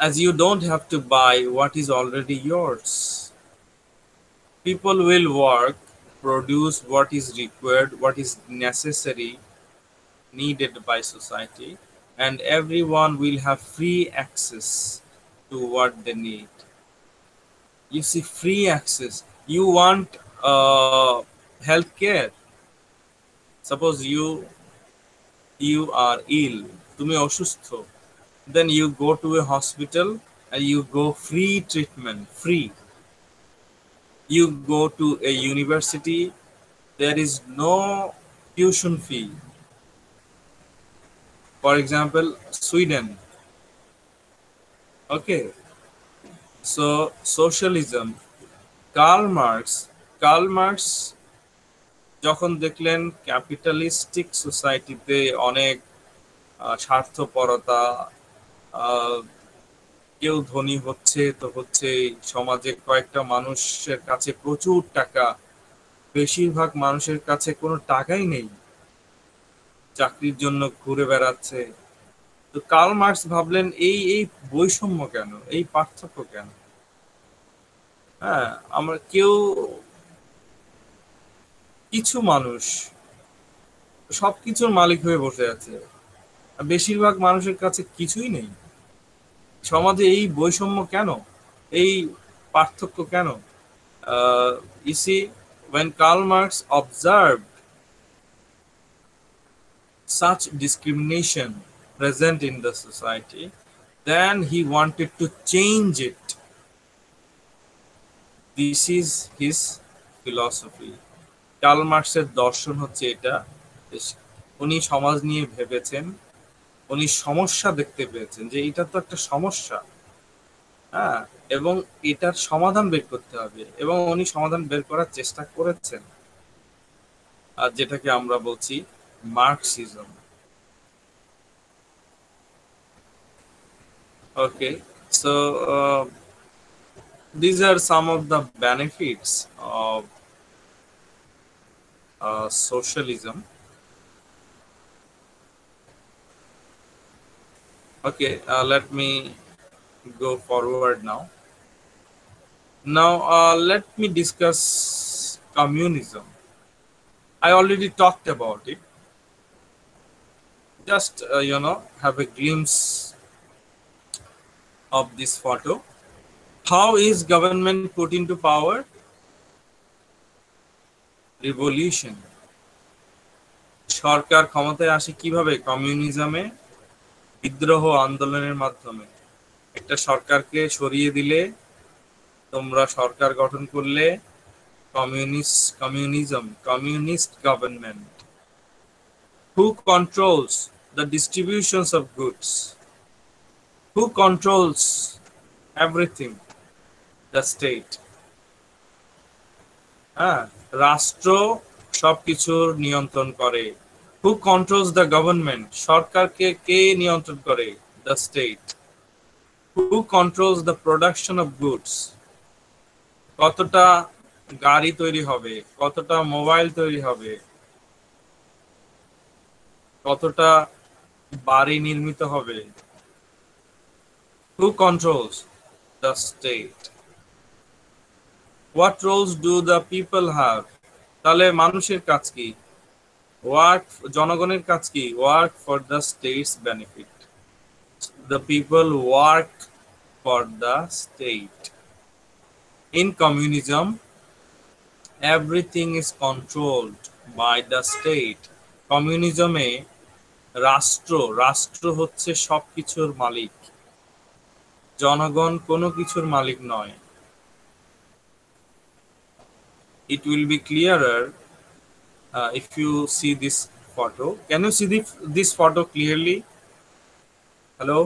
As you don't have to buy what is already yours, people will work, produce what is required, what is necessary, needed by society, and everyone will have free access to what they need. You see, free access. You want health care. Suppose you are ill, তুমি অসুস্থ, then you go to a hospital and you go free treatment, free. You go to a university, there is no tuition fee. For example, Sweden. Okay, so socialism. Karl Marx যখন দেখলেন capitalistic সোসাইটিতে অনেক স্বার্থপরতা, আহ, কেউ ধনী হচ্ছে তো হচ্ছে, সমাজে কয়েকটা মানুষের কাছে প্রচুর টাকা, বেশিরভাগ মানুষের কাছে কোনো টাকাই নেই, চাকরির জন্য ঘুরে বেড়াচ্ছে। তো কার্ল মার্কস ভাবলেন এই এই বৈষম্য কেন, এই পার্থক্য কেন? হ্যাঁ, আমরা কেউ, কিছু মানুষ সবকিছুর মালিক হয়ে বসে আছে, আর বেশিরভাগ মানুষের কাছে কিছুই নেই। সমাজে এই বৈষম্য কেন, এই পার্থক্য কেন? You see, when Karl Marx observed such discrimination present in the society, then he wanted to change it. This is his philosophy. Karl মার্কসের দর্শন হচ্ছে এটা। উনি সমাজ নিয়ে ভেবেছেন, উনি সমস্যা দেখতে পেয়েছেন যে এটা তো একটা সমস্যা, হ্যাঁ, এবং এটার সমাধান বের করতে হবে, এবং উনি সমাধান বের করার চেষ্টা করেছেন, আর যেটাকে আমরা বলছি Marxism. Okay, so these are some of the benefits of socialism. Okay, let me go forward now. Now, let me discuss communism. I already talked about it. Just, have a glimpse of this photo. How is government put into power? Revolution. সরকার ক্ষমতায় আসে কিভাবে? কমিউনিজমে, বিদ্রোহ আন্দোলনের মাধ্যমে। একটা সরকারকে সরিয়ে দিলে, তোমরা সরকার গঠন করলে, communist government. Who controls the distributions of goods? Who controls everything? The state. হ্যাঁ, রাষ্ট্র সবকিছুর নিয়ন্ত্রণ করে। Who controls the government? সরকারকে কে নিয়ন্ত্রণ করে? The state. Who controls the production of goods? কতটা গাড়ি তৈরি হবে, কতটা মোবাইল তৈরি হবে, কতটা বাড়ি নির্মিত হবে? Who controls? The state. What roles do the people have? তাহলে মানুষের কাজ কি? জনগণের কাজ কি? Work for the state's benefit. The people work for the state. In communism, everything is controlled by the state. কমিউনিজমে রাষ্ট্র হচ্ছে সবকিছুর মালিক, জনগণ কোনো কিছুর মালিক নয়। It will be clearer if you see this photo. Can you see this photo clearly? Hello?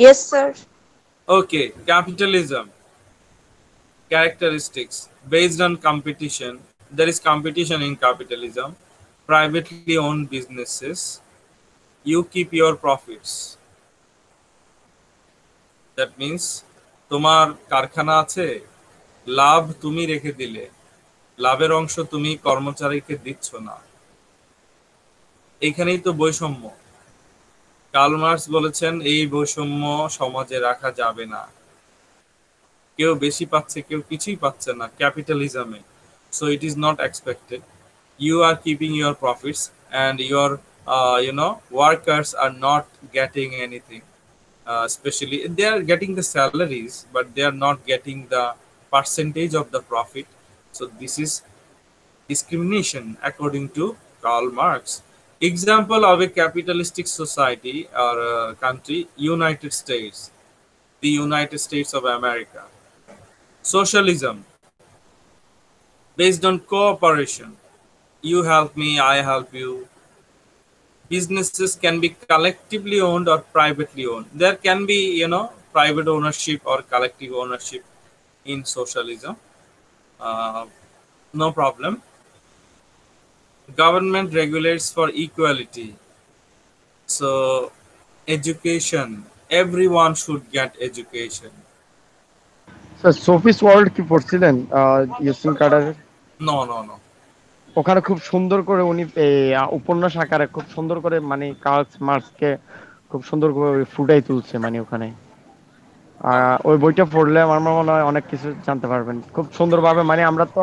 Yes, sir. Okay, capitalism. Characteristics. Based on competition. There is competition in capitalism. Privately owned businesses. You keep your profits. That means, তোমার কারখানা আছে, লাভ তুমি রেখে দিলে, লাভের অংশ তুমি কর্মচারীকে দিচ্ছ না। এখানেই তো বৈষম্য। কার্ল মার্কস বলেছেন এই বৈষম্য সমাজে রাখা যাবে না। কেউ বেশি পাচ্ছে, কেউ কিছুই পাচ্ছে না ক্যাপিটালিজমে। So it is not expected. You are keeping your profits, and your workers are not getting anything. Especially they are getting the salaries, but they are not getting the percentage of the profit. So this is discrimination according to Karl Marx. Example of a capitalistic society or country: United States, the United States of America. Socialism, based on cooperation. You help me, I help you. businesses can be collectively owned or privately owned. There can be, private ownership or collective ownership in socialism. Uh, no problem. Government regulates for equality. So, education. Everyone should get education. Sir Sophie's World কি পড়ছিলেন ইউসিন কার্টারের? No, no, no. ওখানে খুব সুন্দর করে উনি উপন্যাস আকারে খুব সুন্দর করে মানে কার্ল মার্কসকে খুব সুন্দর করে ফুটাই তুলছে মানে ওখানে। Okay. ওই বইটা পড়লে আমার মনে হয় অনেক কিছু জানতে পারবেন খুব সুন্দরভাবে। মানে আমরা তো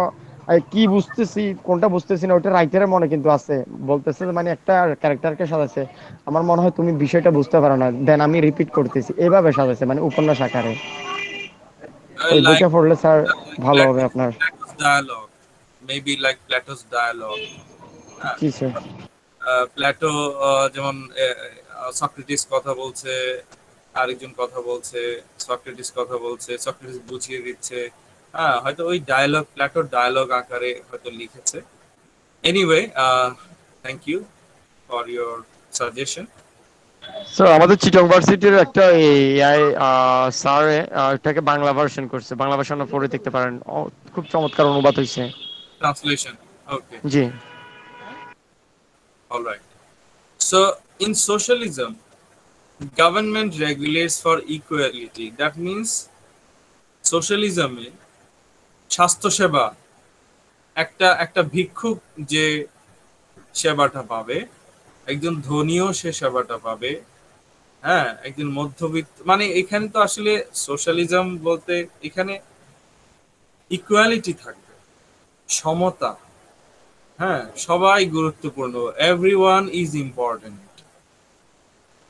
কি বুঝতেছি কোনটা বুঝতেছি না ওটা রাইটারের মনে কিন্তু আছে, বলতেছে যে মানে একটা ক্যারেক্টারকে সাজাচ্ছে, আমার মনে হয় তুমি বিষয়টা বুঝতে পারো না, দেন আমি রিপিট করতেছি, এইভাবে সাজাচ্ছে মানে উপন্যাস আকারে। ওই Like বইটা পড়লে স্যার ভালো হবে আপনার। Plato's dialogue, maybe like Plato's dialogue. জি স্যার। প্ল্যাটো যেমন সক্রেটিস কথা বলছে, আরেকজন কথা বলছে, সক্রেটিস কথা বলছে, সক্রেটিস বুঝিয়ে দিচ্ছে। হ্যাঁ, হয়তো ওই ডায়লগ প্ল্যাটোর ডায়লগ আকারে হয়তো লিখেছে। Anyway, thank you for your suggestion. Sir আমাদের চিটং ভার্সিটির একটা এআই স্যার এটাকে বাংলা ভার্সন করছে, বাংলা ভার্সন পড়ে দেখতে পারেন, খুব চমৎকার অনুবাদ হয়েছে। Translation, okay, G. Alright. So in socialism government regulates for equality. That means সোশ্যালিজমে স্বাস্থ্যসেবা একটা একটা ভিক্ষুক যে সেবাটা পাবে, একজন ধনীও সে সেবাটা পাবে। হ্যাঁ, একজন মধ্যবিত্ত, মানে এখানে তো আসলে সোশ্যালিজম বলতে এখানে ইকুয়ালিটি থাকবে, সমতা। হ্যাঁ, সবাই গুরুত্বপূর্ণ, এভরিওয়ান ইজ ইম্পর্টেন্ট।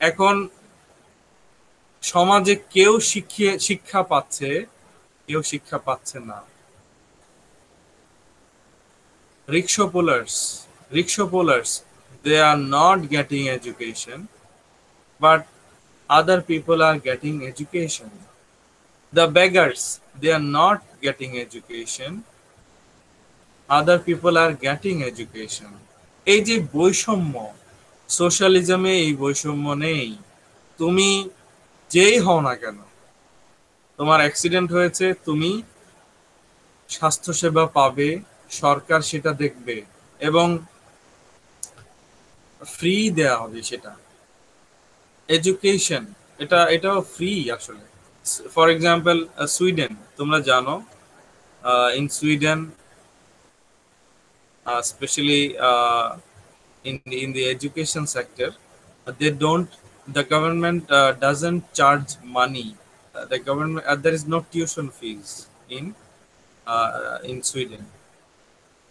এখন সমাজে কেউ শিক্ষা পাচ্ছে, কেউ শিক্ষা পাচ্ছে না। rickshaw pullers, they are not getting education, but other people are getting education. The beggars, they are not getting education, other people are getting education. এই যে বৈষম্য, সোশ্যালিজমে এই বৈষম্য নেই। তুমি যেই হও না কেন, তোমার অ্যাক্সিডেন্ট হয়েছে, তুমি স্বাস্থ্যসেবা পাবে, সরকার সেটা দেখবে এবং ফ্রি দেয়া হবে সেটা। এডুকেশন এটাও ফ্রি আসলে। ফর এক্সাম্পল সুইডেন, তোমরা জানো in Sweden specially in the education sector, they don't the government doesn't charge money. The government there is no tuition fees in Sweden.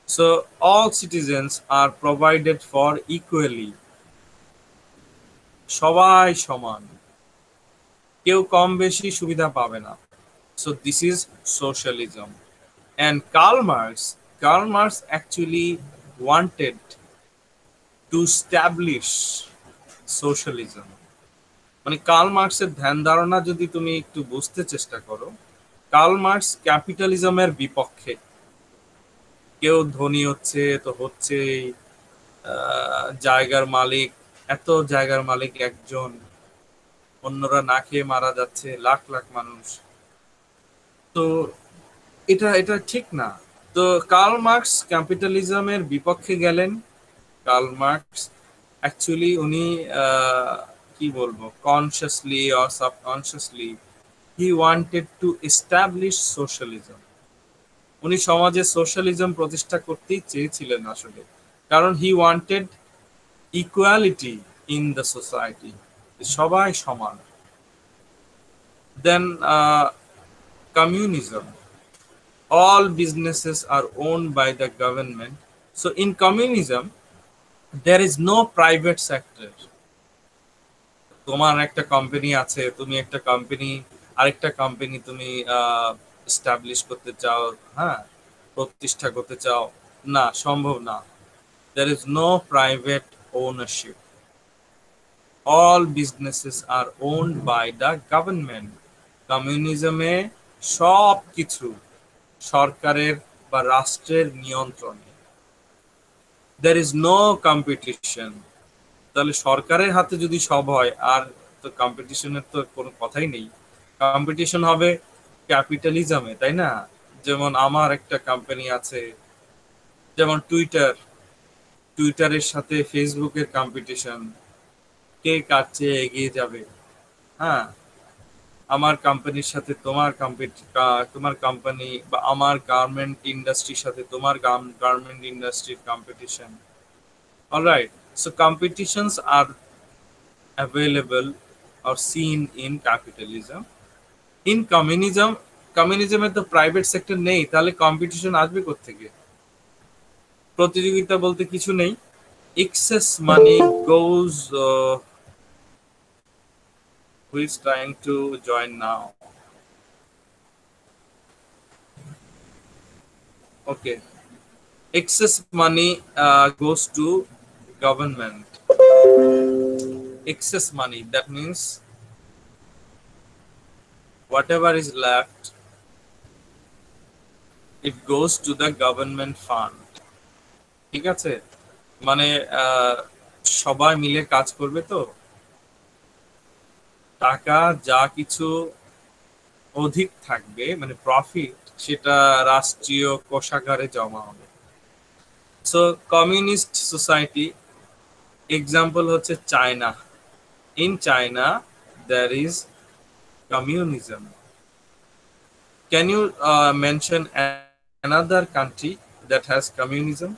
So all citizens are provided for equally. সবাই সমান, কেউ কম বেশি সুবিধা পাবে না। So this is socialism. And Karl Marx actually wanted to establish socialism. মানে curl মার্কসের ধ্যান ধারণা যদি তুমি একটু বুঝতে চেষ্টা করো, কার্ল মার্কস ক্যাপিটালিজমের বিপক্ষে। কেউ ধনী হচ্ছে তো হচ্ছে, জায়গার মালিক, এত জায়গার মালিক একজন, অন্যরা না খেয়ে মারা যাচ্ছে লাখ লাখ মানুষ। তো এটা ঠিক না। তো কার্ল মার্কস ক্যাপিটালিজমের বিপক্ষে গেলেন। কার্ল মার্কস অ্যাকচুয়ালি উনি কি বলবো, consciously or subconsciously he wanted to establish socialism. উনি সমাজে সোশ্যালিজম প্রতিষ্ঠা করতেই চেয়েছিলেন আসলে, কারণ he wanted equality in the society, সবাই সমান। দেন communism, all businesses are owned by the government. So in communism there is no private sector. তোমার একটা কোম্পানি আছে, তুমি একটা কোম্পানি আরেকটা কোম্পানি তুমি এস্টাবলিশ করতে চাও, হ্যাঁ, প্রতিষ্ঠা করতে চাও, না, সম্ভব না। there is no private ownership, all businesses are owned by the government. কমিউনিজমে সব কিছু সরকারের বা রাষ্ট্রের নিয়ন্ত্রণে। there is no competition, তাহলে সরকারের হাতে যদি সব হয়, আর তো কম্পিটিশনের তো কোনো কথাই নেই। কম্পিটিশন হবে ক্যাপিটালিজমে, তাই না? যেমন আমার একটা কোম্পানি আছে, যেমন টুইটারের সাথে ফেসবুকের কম্পিটিশন, কে কার চেয়ে এগিয়ে যাবে। হ্যাঁ, আমার কোম্পানির সাথে তোমার কোম্পানি, বা আমার গার্মেন্ট ইন্ডাস্ট্রির সাথে তোমার গার্মেন্ট ইন্ডাস্ট্রির competition. Alright, so competitions are available or seen in capitalism. In কমিউনিজমে তো প্রাইভেট সেক্টর নেই, তাহলে কম্পিটিশন আসবে কোত্থেকে? প্রতিযোগিতা বলতে কিছু নেই। Excess money goes, who is trying to join now? Okay, excess money goes to government. Excess money, that means whatever is left, it goes to the government fund. ঠিক আছে, মানে সবাই মিলে কাজ করবে, তো টাকা যা কিছু অধিক থাকবে, মানে প্রফিট, সেটা রাষ্ট্রীয় কোষাগারে জমা হবে। সো কমিউনিস্ট সোসাইটি এক্সাম্পল হচ্ছে China. In China there is communism. Can you mention another country that has communism?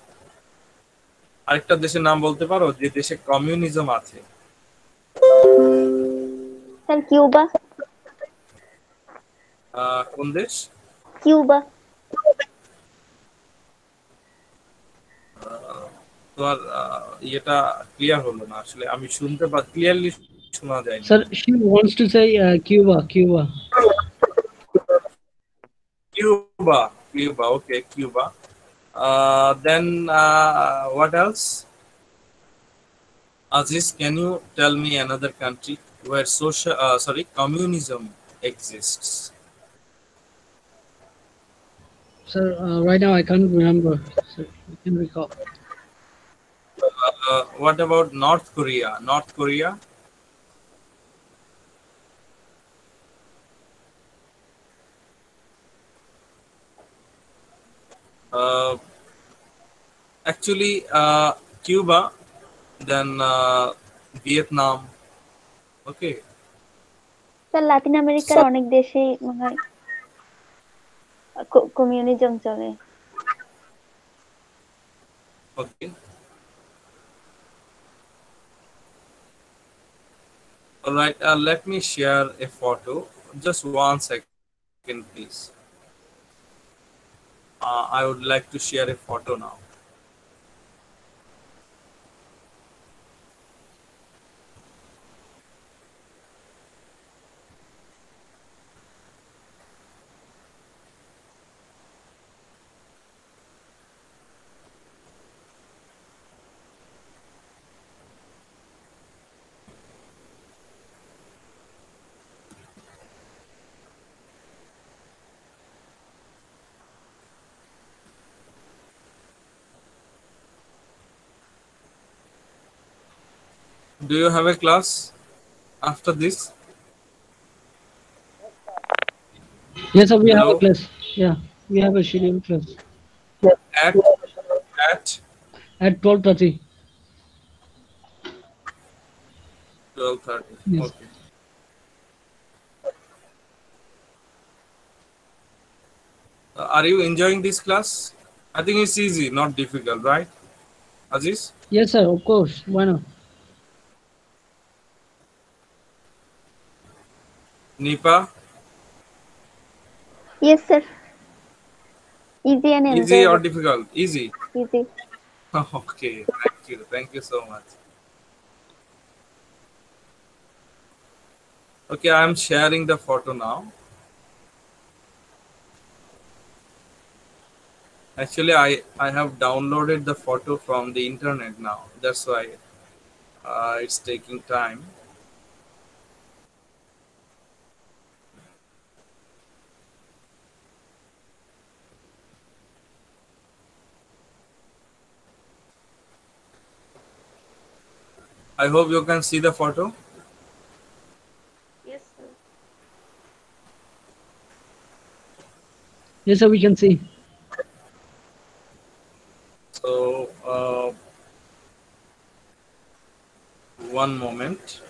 আরেকটা দেশের নাম বলতে পারো যে দেশে কমিউনিজম আছে? Sir Cuba. কোন দেশ? কিউবা। তোমার ইয়েটা ক্লিয়ার হলো না আসলে, আমি শুনতে ক্লিয়ারলি শোনা যায় না। Sir, she wants to say Cuba. Cuba, okay, Cuba. Then what else? Aziz, can you tell me another country where communism exists? Sir, right now I can't remember. Sir, you can recall. What about North Korea? Uh, Actually, Cuba, then Vietnam. Okay. Sir Latin আমেরিকার অনেক দেশেই মনে হয় communism চলে। Okay. All right. Let me share a photo. Just 1 second, please. I would like to share a photo now. Do you have a class after this? Yes, sir, we have a Hello? class. Yeah, we have a scheduled class At at at 12:30. 12:30. Yes. Okay. Are you enjoying this class? I think it's easy, not difficult, right, Aziz? Yes, sir, of course. Why not? Nipa, yes sir, easy and easy or enjoyable. difficult? Easy. Easy. Okay, thank you so much. Okay, I'm sharing the photo now. Actually, I have downloaded the photo from the internet now. That's why it's taking time. I hope you can see the photo. Yes, sir. Yes, sir, we can see. So, one moment.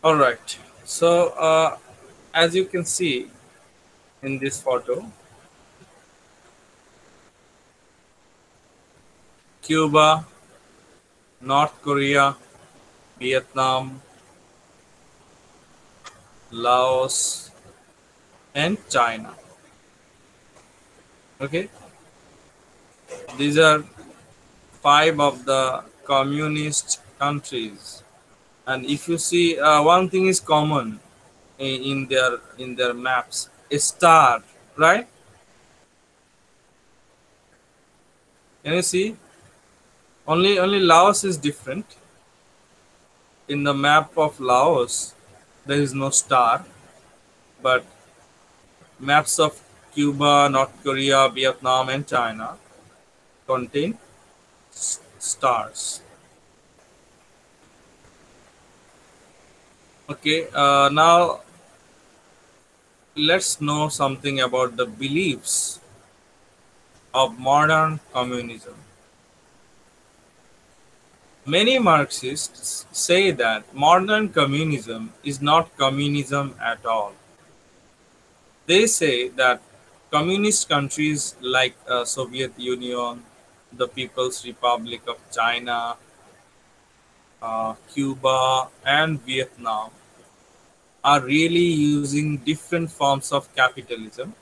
All right. So, as you can see in this photo, Cuba, North Korea, Vietnam, Laos, and China. Okay, these are five of the communist countries. And if you see, one thing is common in their maps: a star, right? Can you see? Only Laos is different. In the map of Laos, there is no star, but maps of Cuba, North Korea, Vietnam, and China contain stars. Okay, now let's know something about the beliefs of modern communism. Many Marxists say that modern communism is not communism at all. They say that communist countries like Soviet Union, the People's Republic of China, Cuba, and Vietnam are really using different forms of capitalism,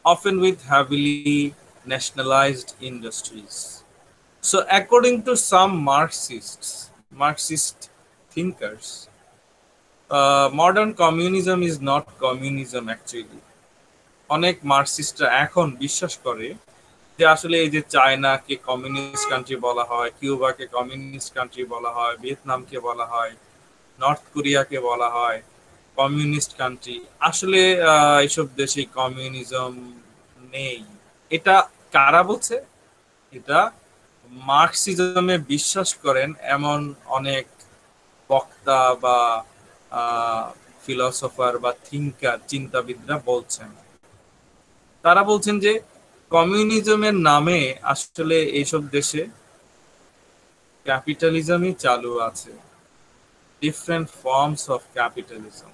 often with heavily nationalized industries. So, according to some Marxist thinkers, modern communism is not communism actually. অনেক মার্কসিস্টরা এখন বিশ্বাস করে যে আসলে এই যে চায়নাকে communist country বলা হয়, কিউবাকে কমিউনিস্ট কান্ট্রি বলা হয়, ভিয়েতনামকে বলা হয়, নর্থ কোরিয়াকে বলা হয় কমিউনিস্ট কান্ট্রি। আসলে এইসব দেশে কমিউনিজম নেই। এটা কারা বলছে? এটা মার্কসিজমে বিশ্বাস করেন এমন অনেক বক্তা বা ফিলসফার বা থিঙ্কার, চিন্তাবিদরা বলছেন। তারা বলছেন যে কমিউনিজমের নামে আসলে এইসব দেশে ক্যাপিটালিজমই চালু আছে, different forms of capitalism.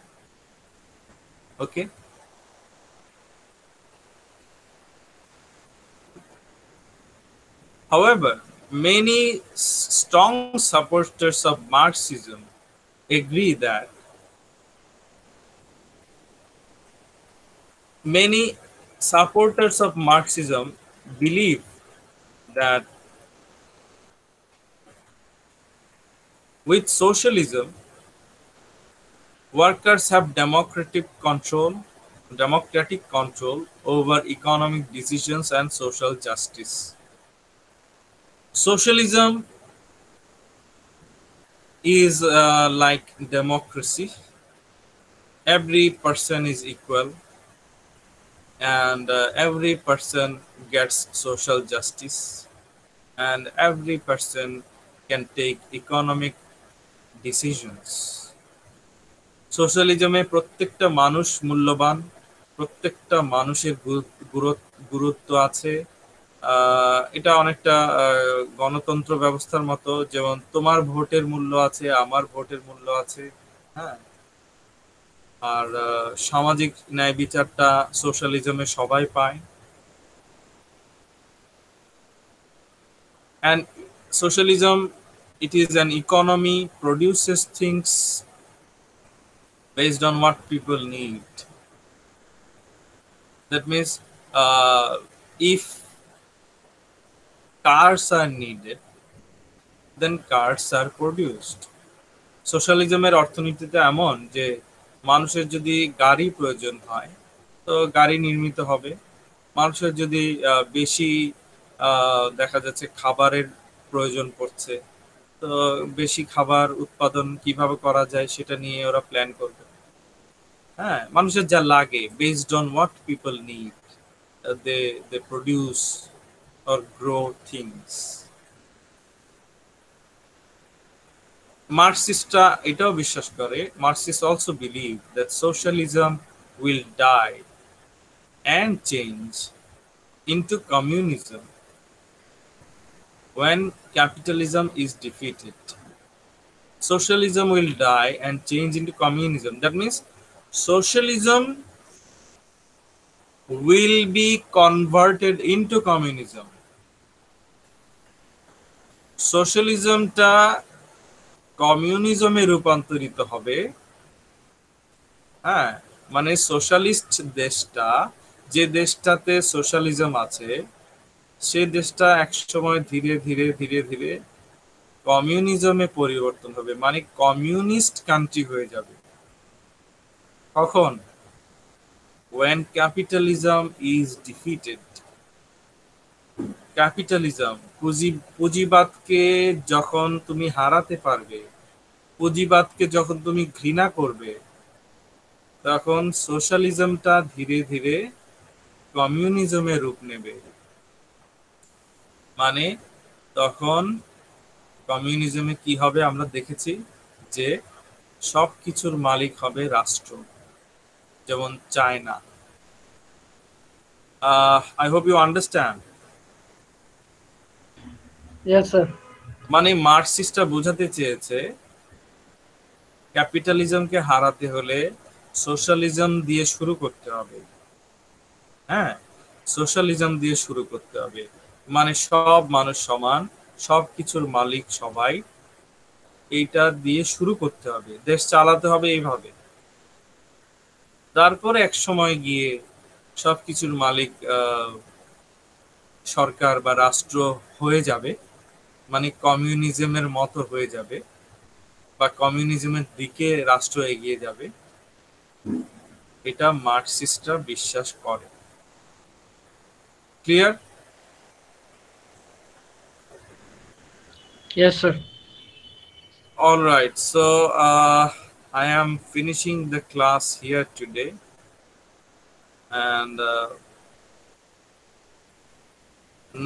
Okay, however, many strong supporters of Marxism agree that many supporters of Marxism believe that with socialism, workers have democratic control over economic decisions and social justice. Socialism is like democracy. Every person is equal, and every person gets social justice, and every person can take economic decisions. সোশ্যালিজমে প্রত্যেকটা মানুষ মূল্যবান, প্রত্যেকটা মানুষের গুরুত্ব আছে। এটা অনেকটা গণতন্ত্র ব্যবস্থার মতো, যেমন তোমার ভোটের মূল্য আছে, আমার ভোটের মূল্য আছে, হ্যাঁ। আর সামাজিক ন্যায় বিচারটা সোশ্যালিজমে সবাই পায়। And socialism, it is an economy, produces things based on what people need. That means if cars are needed, then cars are produced. সোশ্যালিজমের অর্থনীতিতে এমন যে মানুষের যদি গাড়ি প্রয়োজন হয়, তো তো গাড়ি নির্মিত হবে। মানুষের যদি বেশি দেখা যাচ্ছে খাবারের প্রয়োজন পড়ছে, তো বেশি খাবার উৎপাদন কিভাবে করা যায় সেটা নিয়ে ওরা প্ল্যান করবে। হ্যাঁ, মানুষের যা লাগে based on what people need, they produce or grow things. মার্কসিস্টরা এটাও বিশ্বাস করে, Marxist also believe that socialism will die and change into communism when capitalism is defeated. Socialism will die and change into communism. That means socialism will be converted into communism. সোশ্যালিজমটা কমিউনিজমে রূপান্তরিত হবে। হ্যাঁ, মানে socialist দেশটা, যে দেশটাতে socialism আছে, সে দেশটা একসময় ধীরে ধীরে ধীরে ধীরে কমিউনিজমে পরিবর্তন হবে, মানে কমিউনিস্ট কান্ট্রি হয়ে যাবে। কখন? when capitalism is defeated. Capitalism, পুঁজিবাদকে যখন তুমি হারাতে পারবে, পুঁজিবাদকে যখন তুমি ঘৃণা করবে, তখন সোশ্যালিজমটা ধীরে ধীরে কমিউনিজমে রূপ নেবে। মানে তখন কমিউনিজমে কি হবে আমরা দেখেছি, যে সব কিছুর মালিক হবে রাষ্ট্র, যেমন China. I hope you understand. Yes, sir. মানে মার্কসিস্টরা বোঝাতে চেয়েছে ক্যাপিটালিজমকে হারাতে হলে সোশ্যালিজম দিয়ে শুরু করতে হবে। হ্যাঁ, সোশ্যালিজম দিয়ে শুরু করতে হবে, মানে সব মানুষ সমান, সব কিছুর মালিক সবাই, এইটা দিয়ে শুরু করতে হবে, দেশ চালাতে হবে এইভাবে। তারপরে এক সময় গিয়ে সবকিছুর মালিক সরকার বা রাষ্ট্র হয়ে যাবে, মানে কমিউনিজমের মতো হয়ে যাবে, বা কমিউনিজমের দিকে রাষ্ট্র এগিয়ে যাবে। এটা মার্কসিস্টরা বিশ্বাস করে। Clear? Yes, sir. All right, so I am finishing the class here today, and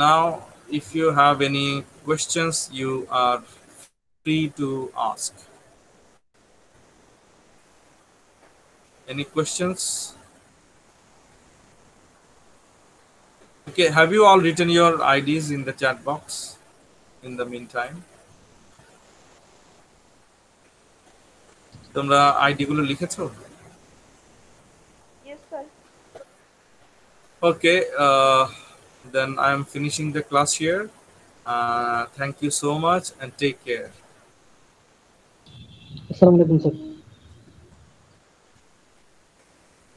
now if you have any questions, you are free to ask. Any questions? Okay, have you all written your IDs in the chat box in the meantime? তোমরা ID গুলো লিখেছো? Yes, sir. Okay, then I am finishing the class here. Thank you so much and take care. Assalamu alaikum, sir.